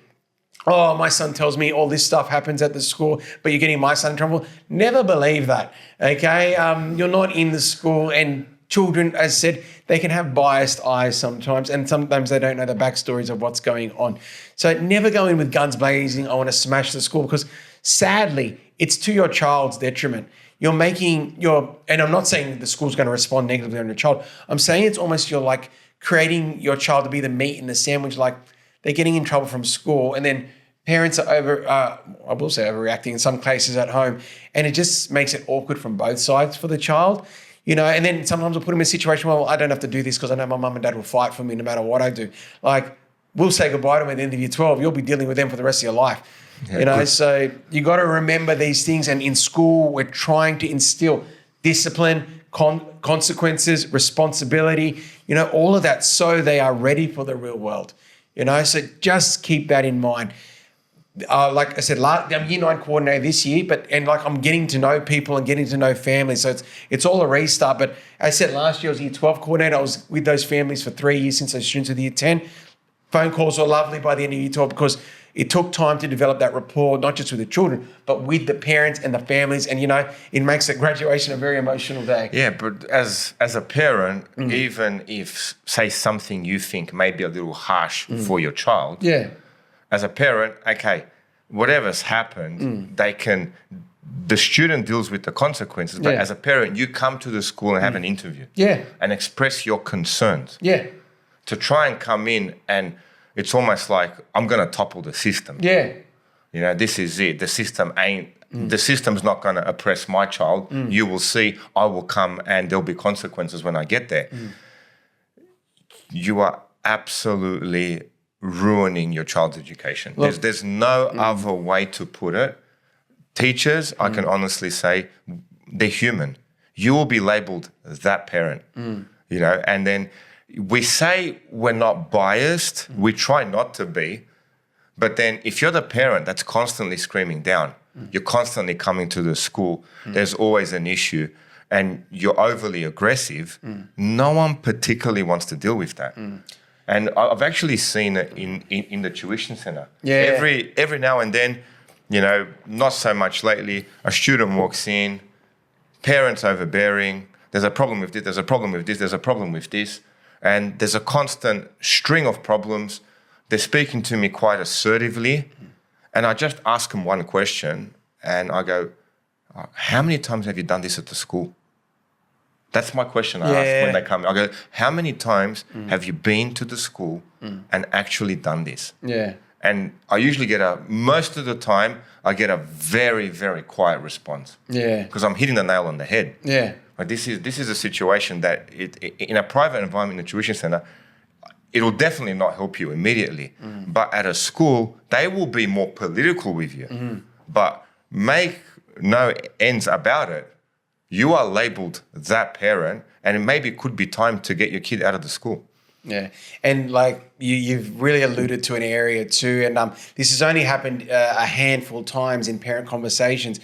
My son tells me all this stuff happens at the school, but you're getting my son in trouble. Never believe that, okay? You're not in the school, and children, as I said, they can have biased eyes sometimes, and sometimes they don't know the backstories of what's going on. So never go in with guns blazing, I want to smash the school, because sadly, it's to your child's detriment. You're making and I'm not saying the school's going to respond negatively on your child. I'm saying it's almost you're like creating your child to be the meat in the sandwich, like they're getting in trouble from school, and then parents are I will say overreacting in some cases at home, and it just makes it awkward from both sides for the child, and then sometimes we'll put them in a situation where, well, I don't have to do this because I know my mum and dad will fight for me no matter what I do. Like, we'll say goodbye to them at the end of year 12. You'll be dealing with them for the rest of your life. Yeah, so you got to remember these things. And in school, we're trying to instill discipline, consequences, responsibility, all of that, so they are ready for the real world. So just keep that in mind. Like I said, I'm year 9 coordinator this year, and I'm getting to know people and getting to know families. So it's all a restart. But as I said, last year I was year 12 coordinator. I was with those families for 3 years since those students were year 10. Phone calls were lovely by the end of year 12 because it took time to develop that rapport, not just with the children, but with the parents and the families. And, it makes the graduation a very emotional day. Yeah, but as a parent, even if, say, something you think may be a little harsh for your child, as a parent, okay, whatever's happened, the student deals with the consequences, but as a parent, you come to the school and have an interview and express your concerns. To try and come in, and it's almost like, I'm going to topple the system. This is it. The system's not going to oppress my child. You will see, I will come and there'll be consequences when I get there. You are absolutely ruining your child's education. Look, there's no other way to put it. Teachers, I can honestly say, they're human. You will be labeled that parent, and then we say we're not biased. We try not to be. But then if you're the parent that's constantly screaming down, you're constantly coming to the school, there's always an issue, and you're overly aggressive, no one particularly wants to deal with that. And I've actually seen it in the tuition center. Every now and then, not so much lately, a student walks in, parents overbearing, there's a problem with this, there's a problem with this, there's a problem with this. And there's a constant string of problems. They're speaking to me quite assertively. And I just ask them one question and I go, how many times have you done this at the school? That's my question I ask when they come. I go, how many times have you been to the school and actually done this? And I usually most of the time, I get a very, very quiet response. Because I'm hitting the nail on the head. Like this is a situation that in a private environment in the tuition center, it'll definitely not help you immediately. But at a school, they will be more political with you. But make no ends about it. You are labeled that parent, and it maybe could be time to get your kid out of the school. And like you've really alluded to an area too, and this has only happened a handful of times in parent conversations,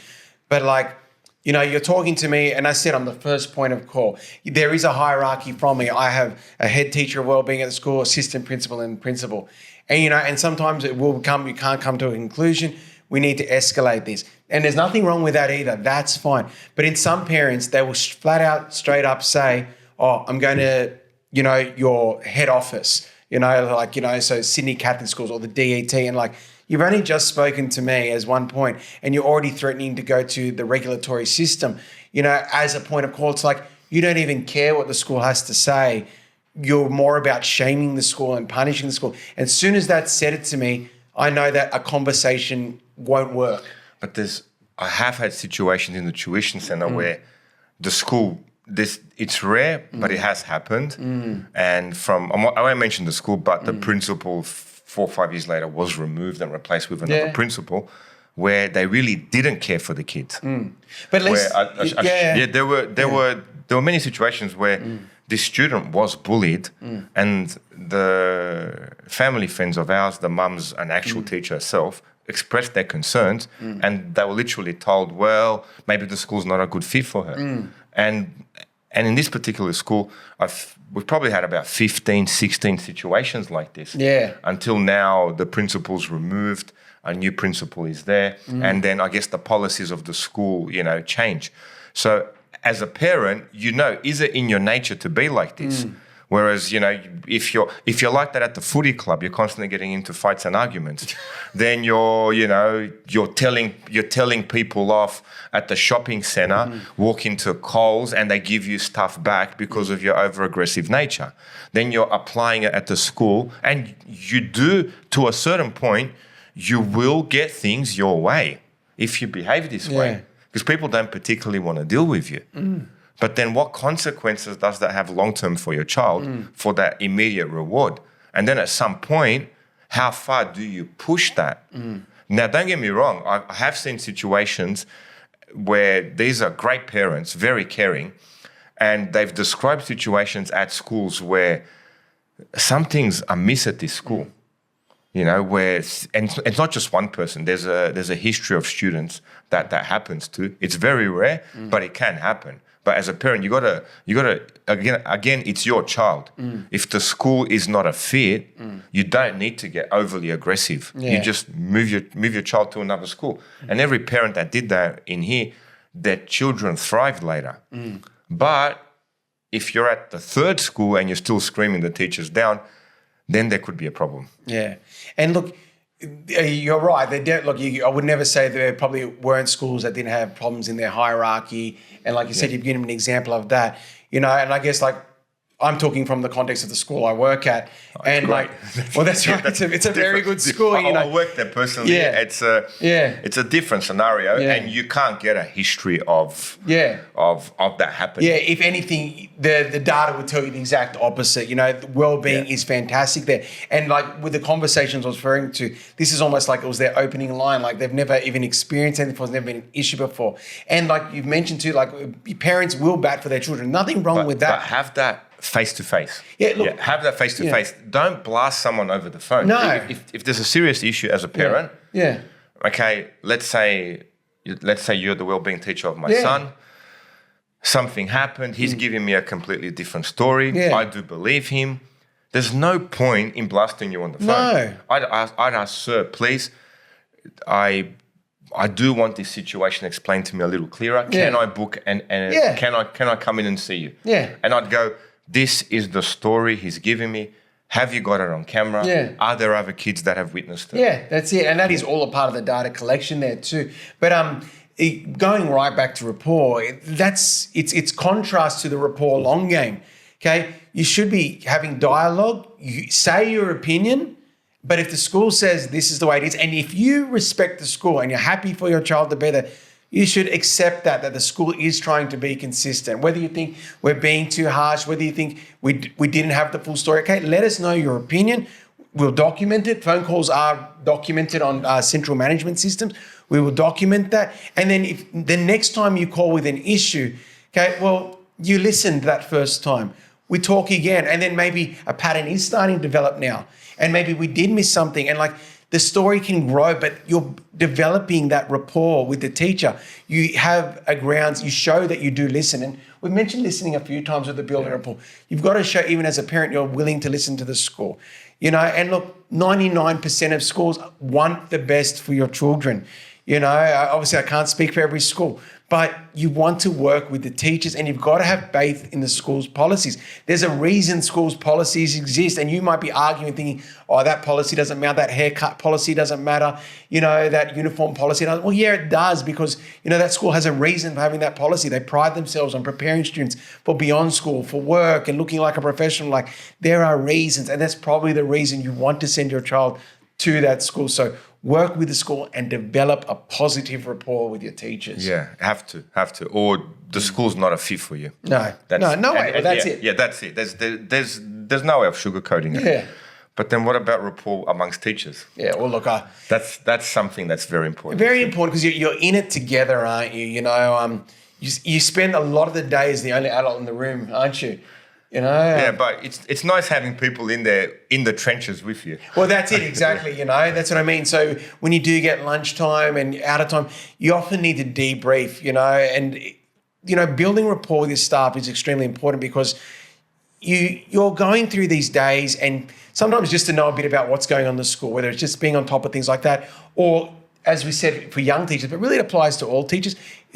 but like, you're talking to me, and I said I'm the first point of call. There is a hierarchy from me. I have a head teacher of wellbeing at the school, assistant principal, and principal. And and sometimes it will come. You can't come to a conclusion. We need to escalate this, and there's nothing wrong with that either. That's fine. But in some parents, they will flat out, straight up say, "Oh, I'm going to, your head office." So Sydney Catholic Schools or the DET, and like. You've only just spoken to me as one point, and you're already threatening to go to the regulatory system, as a point of call. It's like you don't even care what the school has to say. You're more about shaming the school and punishing the school. And as soon as that's said it to me, I know that a conversation won't work. But I have had situations in the tuition center where the school, it's rare, but it has happened. And I won't mention the school, but the principal 4 or 5 years later was removed and replaced with another principal, where they really didn't care for the kids. But at least, there were many situations where this student was bullied, and the family friends of ours, the mum's an actual teacher herself, expressed their concerns, and they were literally told, well, maybe the school's not a good fit for her. And in this particular school, we've probably had about 15, 16 situations like this. Until now, the principal's removed, a new principal is there, and then I guess the policies of the school, change. So as a parent, is it in your nature to be like this? Whereas, if you're like that at the footy club, you're constantly getting into fights and arguments. Then you're telling people off at the shopping center, walk into Coles, and they give you stuff back because of your over-aggressive nature. Then you're applying it at the school, and you do, to a certain point, you will get things your way if you behave this way. Because people don't particularly want to deal with you. But then what consequences does that have long-term for your child for that immediate reward? And then at some point, how far do you push that? Now, don't get me wrong. I have seen situations where these are great parents, very caring, and they've described situations at schools where some things are amiss at this school. Where and it's not just one person. There's a history of students that happens to. It's very rare, but it can happen. But as a parent, you gotta again, it's your child. If the school is not a fit, you don't need to get overly aggressive. You just move your child to another school. And every parent that did that in here, their children thrived later. But if you're at the third school and you're still screaming the teachers down, then there could be a problem. Yeah. And look, you're right. I would never say there probably weren't schools that didn't have problems in their hierarchy. And like you said, you've given an example of that. And I guess I'm talking from the context of the school I work at. And that's right. It's a very good school. I work there personally. Yeah. It's a different scenario, and you can't get a history of that happening. Yeah, if anything, the data would tell you the exact opposite. Well-being is fantastic there. And with the conversations I was referring to, this is almost like it was their opening line. They've never even experienced anything before. It's never been an issue before. And you've mentioned too, parents will bat for their children. Nothing wrong with that. But have that face-to-face. Have that face-to-face. Don't blast someone over the phone. No. If there's a serious issue as a parent, okay, let's say you're the well-being teacher of my son. Something happened. He's giving me a completely different story. I do believe him. There's no point in blasting you on the phone. No. I'd ask, sir, please, I do want this situation explained to me a little clearer. Can I book and can I come in and see you? And I'd go, this is the story he's giving me. Have you got it on camera? Are there other kids that have witnessed it? Yeah, that's it. And that is all a part of the data collection there too. But going right back to rapport, it's contrast to the rapport long game. Okay, you should be having dialogue. You say your opinion, but if the school says this is the way it is, and if you respect the school and you're happy for your child to be there, you should accept that the school is trying to be consistent. Whether you think we're being too harsh, whether you think we didn't have the full story, okay, let us know your opinion. We'll document it. Phone calls are documented on central management systems. We will document that. And then if the next time you call with an issue, okay, well, you listened that first time. We talk again, and then maybe a pattern is starting to develop now. And maybe we did miss something, and the story can grow, but you're developing that rapport with the teacher. You have a grounds, you show that you do listen. And we've mentioned listening a few times with the building rapport. You've got to show, even as a parent, you're willing to listen to the school. And look, 99% of schools want the best for your children. Obviously I can't speak for every school, but you want to work with the teachers, and you've got to have faith in the school's policies. There's a reason schools' policies exist, and you might be arguing, thinking, oh, that policy doesn't matter, that haircut policy doesn't matter, that uniform policy doesn't. Well, yeah, it does, because, that school has a reason for having that policy. They pride themselves on preparing students for beyond school, for work, and looking like a professional. There are reasons, and that's probably the reason you want to send your child to that school. So work with the school and develop a positive rapport with your teachers. Yeah, have to. Or the school's not a fit for you. No way. Well, that's it. Yeah, that's it. There's no way of sugarcoating it. Yeah. But then what about rapport amongst teachers? Yeah, well, look, that's something that's very important. Very important, because you're in it together, aren't you? You spend a lot of the day as the only adult in the room, aren't you? Yeah, but it's nice having people in there in the trenches with you. Well, that's it, exactly. That's what I mean. So when you do get lunchtime and out of time, you often need to debrief. And building rapport with your staff is extremely important, because you're going through these days, and sometimes just to know a bit about what's going on in the school, whether it's just being on top of things like that, or as we said, for young teachers, but really it applies to all teachers,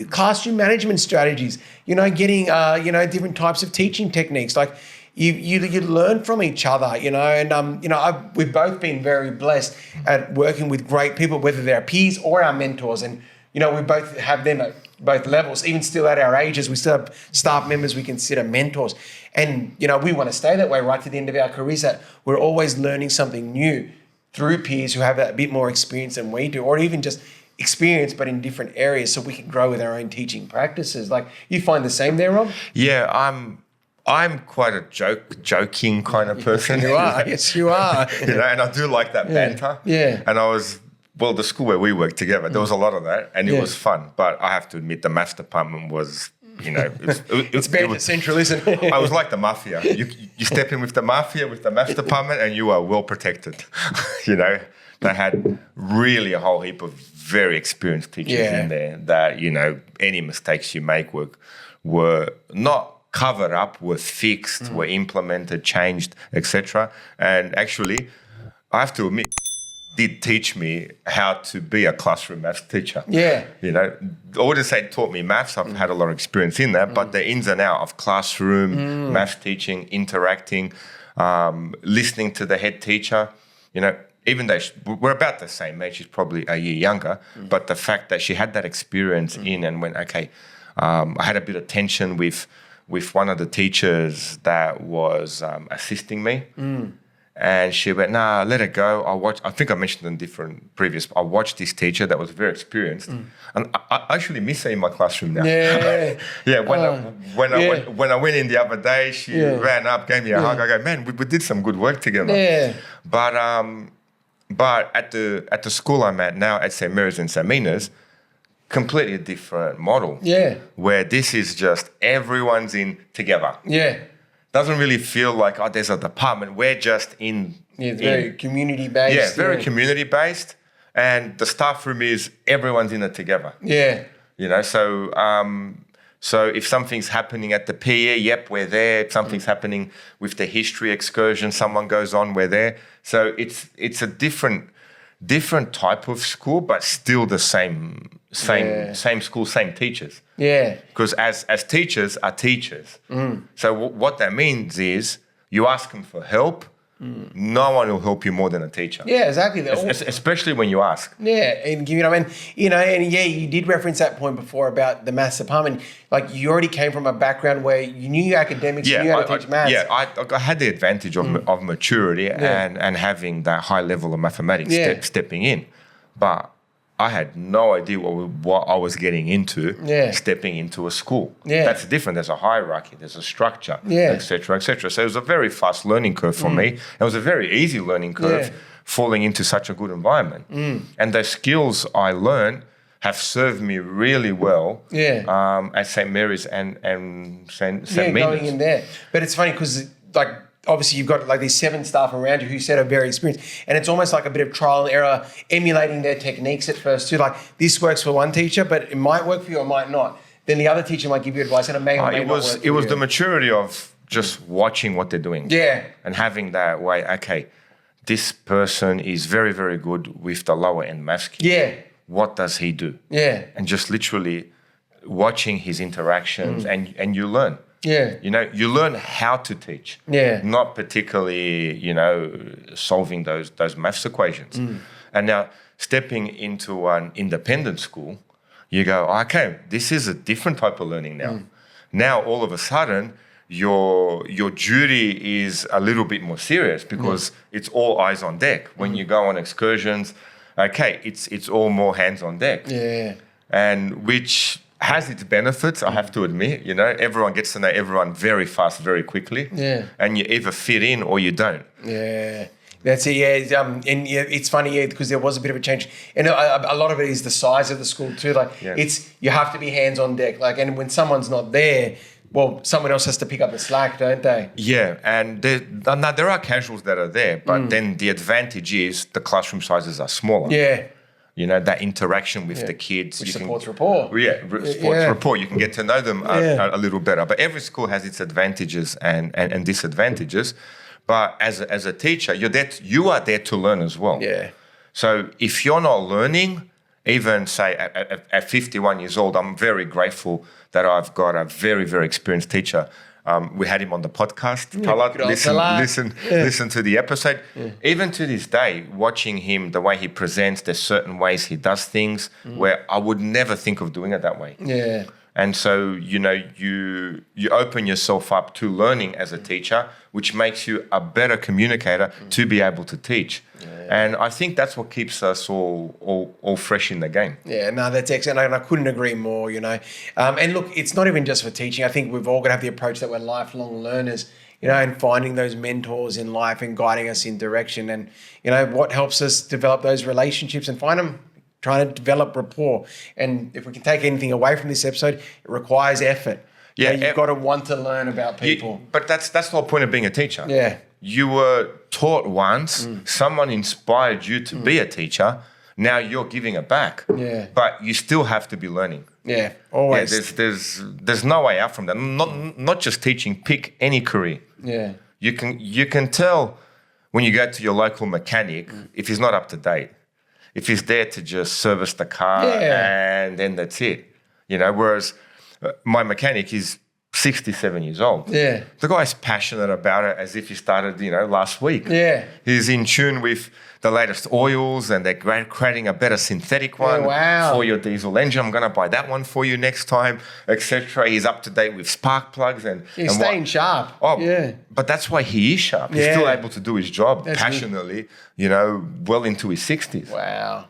classroom management strategies, getting, different types of teaching techniques. Like you learn from each other, and, we've both been very blessed at working with great people, whether they're peers or our mentors. And, we both have them at both levels. Even still at our ages, we still have staff members we consider mentors. And, we want to stay that way right to the end of our careers, that we're always learning something new through peers who have a bit more experience than we do, or even just experience but in different areas, so we can grow with our own teaching practices. Like, you find the same there, Rob? Yeah, I'm quite a joking kind of person. You are, yes, you are. And I do like that banter. Yeah. And the school where we worked together, there was a lot of that, and it was fun. But I have to admit, the maths department was, it's banter central, isn't it? I was like the mafia. You step in with the mafia, with the maths department, and you are well protected. They had really a whole heap of very experienced teachers in there that, any mistakes you make were not covered up, were fixed, were implemented, changed, etc. And actually, I have to admit, did teach me how to be a classroom maths teacher. Yeah. I wouldn't say it taught me maths. I've had a lot of experience in that, but the ins and outs of classroom, maths teaching, interacting, listening to the head teacher, even though we're about the same age, she's probably a year younger, but the fact that she had that experience in and went, okay, I had a bit of tension with one of the teachers that was assisting me. And she went, nah, let it go. I think I mentioned in different previous, I watched this teacher that was very experienced. And I actually miss her in my classroom now. Yeah. Yeah, when I went in the other day, she ran up, gave me a hug. I go, man, we did some good work together. Yeah. But at the school I'm at now, at St. Mary's and St. Mina's, completely different model. Yeah. Where this is just everyone's in together. Yeah. Doesn't really feel like, there's a department. We're just in. Yeah, it's very community-based. Yeah, very community-based. And the staff room is everyone's in it together. Yeah. So if something's happening at the PE, we're there. If something's happening with the history excursion, someone goes on, we're there. So it's a different type of school, but still the same school, same teachers. Yeah. Because as teachers are teachers. So what that means is you ask them for help. No one will help you more than a teacher. Yeah, exactly. Especially when you ask. Yeah, and you did reference that point before about the maths department. Like, you already came from a background where you knew academics, you knew how to teach maths. Yeah, I had the advantage of maturity and having that high level of mathematics stepping in. But I had no idea what I was getting into stepping into a school. Yeah. That's different. There's a hierarchy, there's a structure, et cetera, et cetera. So it was a very fast learning curve for me. It was a very easy learning curve falling into such a good environment. And the skills I learned have served me really well at St. Mary's and St. Mina's. Going in there. But it's funny because, obviously you've got these 7 staff around you who said are very experienced, and it's almost like a bit of trial and error, emulating their techniques at first too. Like, this works for one teacher, but it might work for you or might not. Then the other teacher might give you advice, and it may or may not work for you. It was the maturity of just watching what they're doing. Yeah. And having that way, okay, this person is very, very good with the lower end maths kids. Yeah. What does he do? Yeah. And just literally watching his interactions and you learn. Yeah. You learn how to teach. Yeah. Not particularly, solving those maths equations. And now stepping into an independent school, you go, okay, this is a different type of learning now. Now all of a sudden your duty is a little bit more serious because it's all eyes on deck. When you go on excursions, okay, it's all more hands on deck. Yeah. And which has its benefits, I have to admit. Everyone gets to know everyone very fast, very quickly. Yeah. And you either fit in or you don't. Yeah. That's it, yeah. It's funny, because there was a bit of a change. And a lot of it is the size of the school too. You have to be hands on deck. And when someone's not there, well, someone else has to pick up the slack, don't they? Yeah, and there are casuals that are there, but then the advantage is the classroom sizes are smaller. Yeah. That interaction with the kids. Which supports rapport. Yeah, rapport. You can get to know them a little better. But every school has its advantages and disadvantages. But as a teacher, you are there to learn as well. Yeah. So if you're not learning, even say at 51 years old, I'm very grateful that I've got a very, very experienced teacher. We had him on the podcast. Listen to the episode. Yeah. Even to this day, watching him, the way he presents, there's certain ways he does things where I would never think of doing it that way. Yeah. And so, you open yourself up to learning as a teacher, which makes you a better communicator to be able to teach. Yeah. And I think that's what keeps us all fresh in the game. Yeah, no, that's excellent. And I couldn't agree more, And look, it's not even just for teaching. I think we've all got to have the approach that we're lifelong learners, and finding those mentors in life and guiding us in direction. And, what helps us develop those relationships and find them, trying to develop rapport. And if we can take anything away from this episode, it requires effort. Yeah, you've got to want to learn about people. But that's the whole point of being a teacher. Yeah. You were taught once, someone inspired you to be a teacher, now you're giving it back. Yeah. But you still have to be learning. Yeah, always. Yeah, there's no way out from that. Not just teaching, pick any career. Yeah. You can tell when you go to your local mechanic if he's not up to date. If he's there to just service the car and then that's it. Whereas my mechanic is 67 years old. Yeah. The guy's passionate about it as if he started, last week. Yeah. He's in tune with the latest oils and they're creating a better synthetic one for your diesel engine. I'm going to buy that one for you next time, etc. He's up to date with spark plugs and he's staying sharp. Oh, yeah. But that's why he is sharp. He's still able to do his job passionately, well into his 60s. Wow.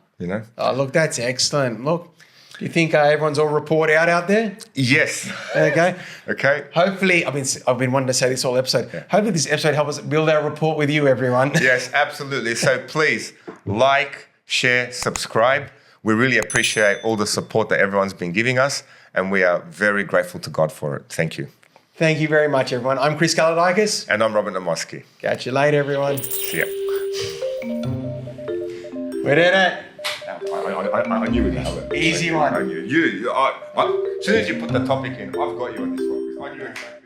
Oh, look, that's excellent. Look, do you think everyone's all report out there? Yes. Okay. Okay. Hopefully, I've been wanting to say this all episode. Yeah. Hopefully this episode helps us build our rapport with you, everyone. Yes, absolutely. So please like, share, subscribe. We really appreciate all the support that everyone's been giving us, and we are very grateful to God for it. Thank you. Thank you very much, everyone. I'm Chris Galadikis. And I'm Robert Namoski. Catch you later, everyone. See ya. We did it. I knew we'd have it. Easy one. I knew. As soon as you put the topic in, I've got you on this one. I knew exactly.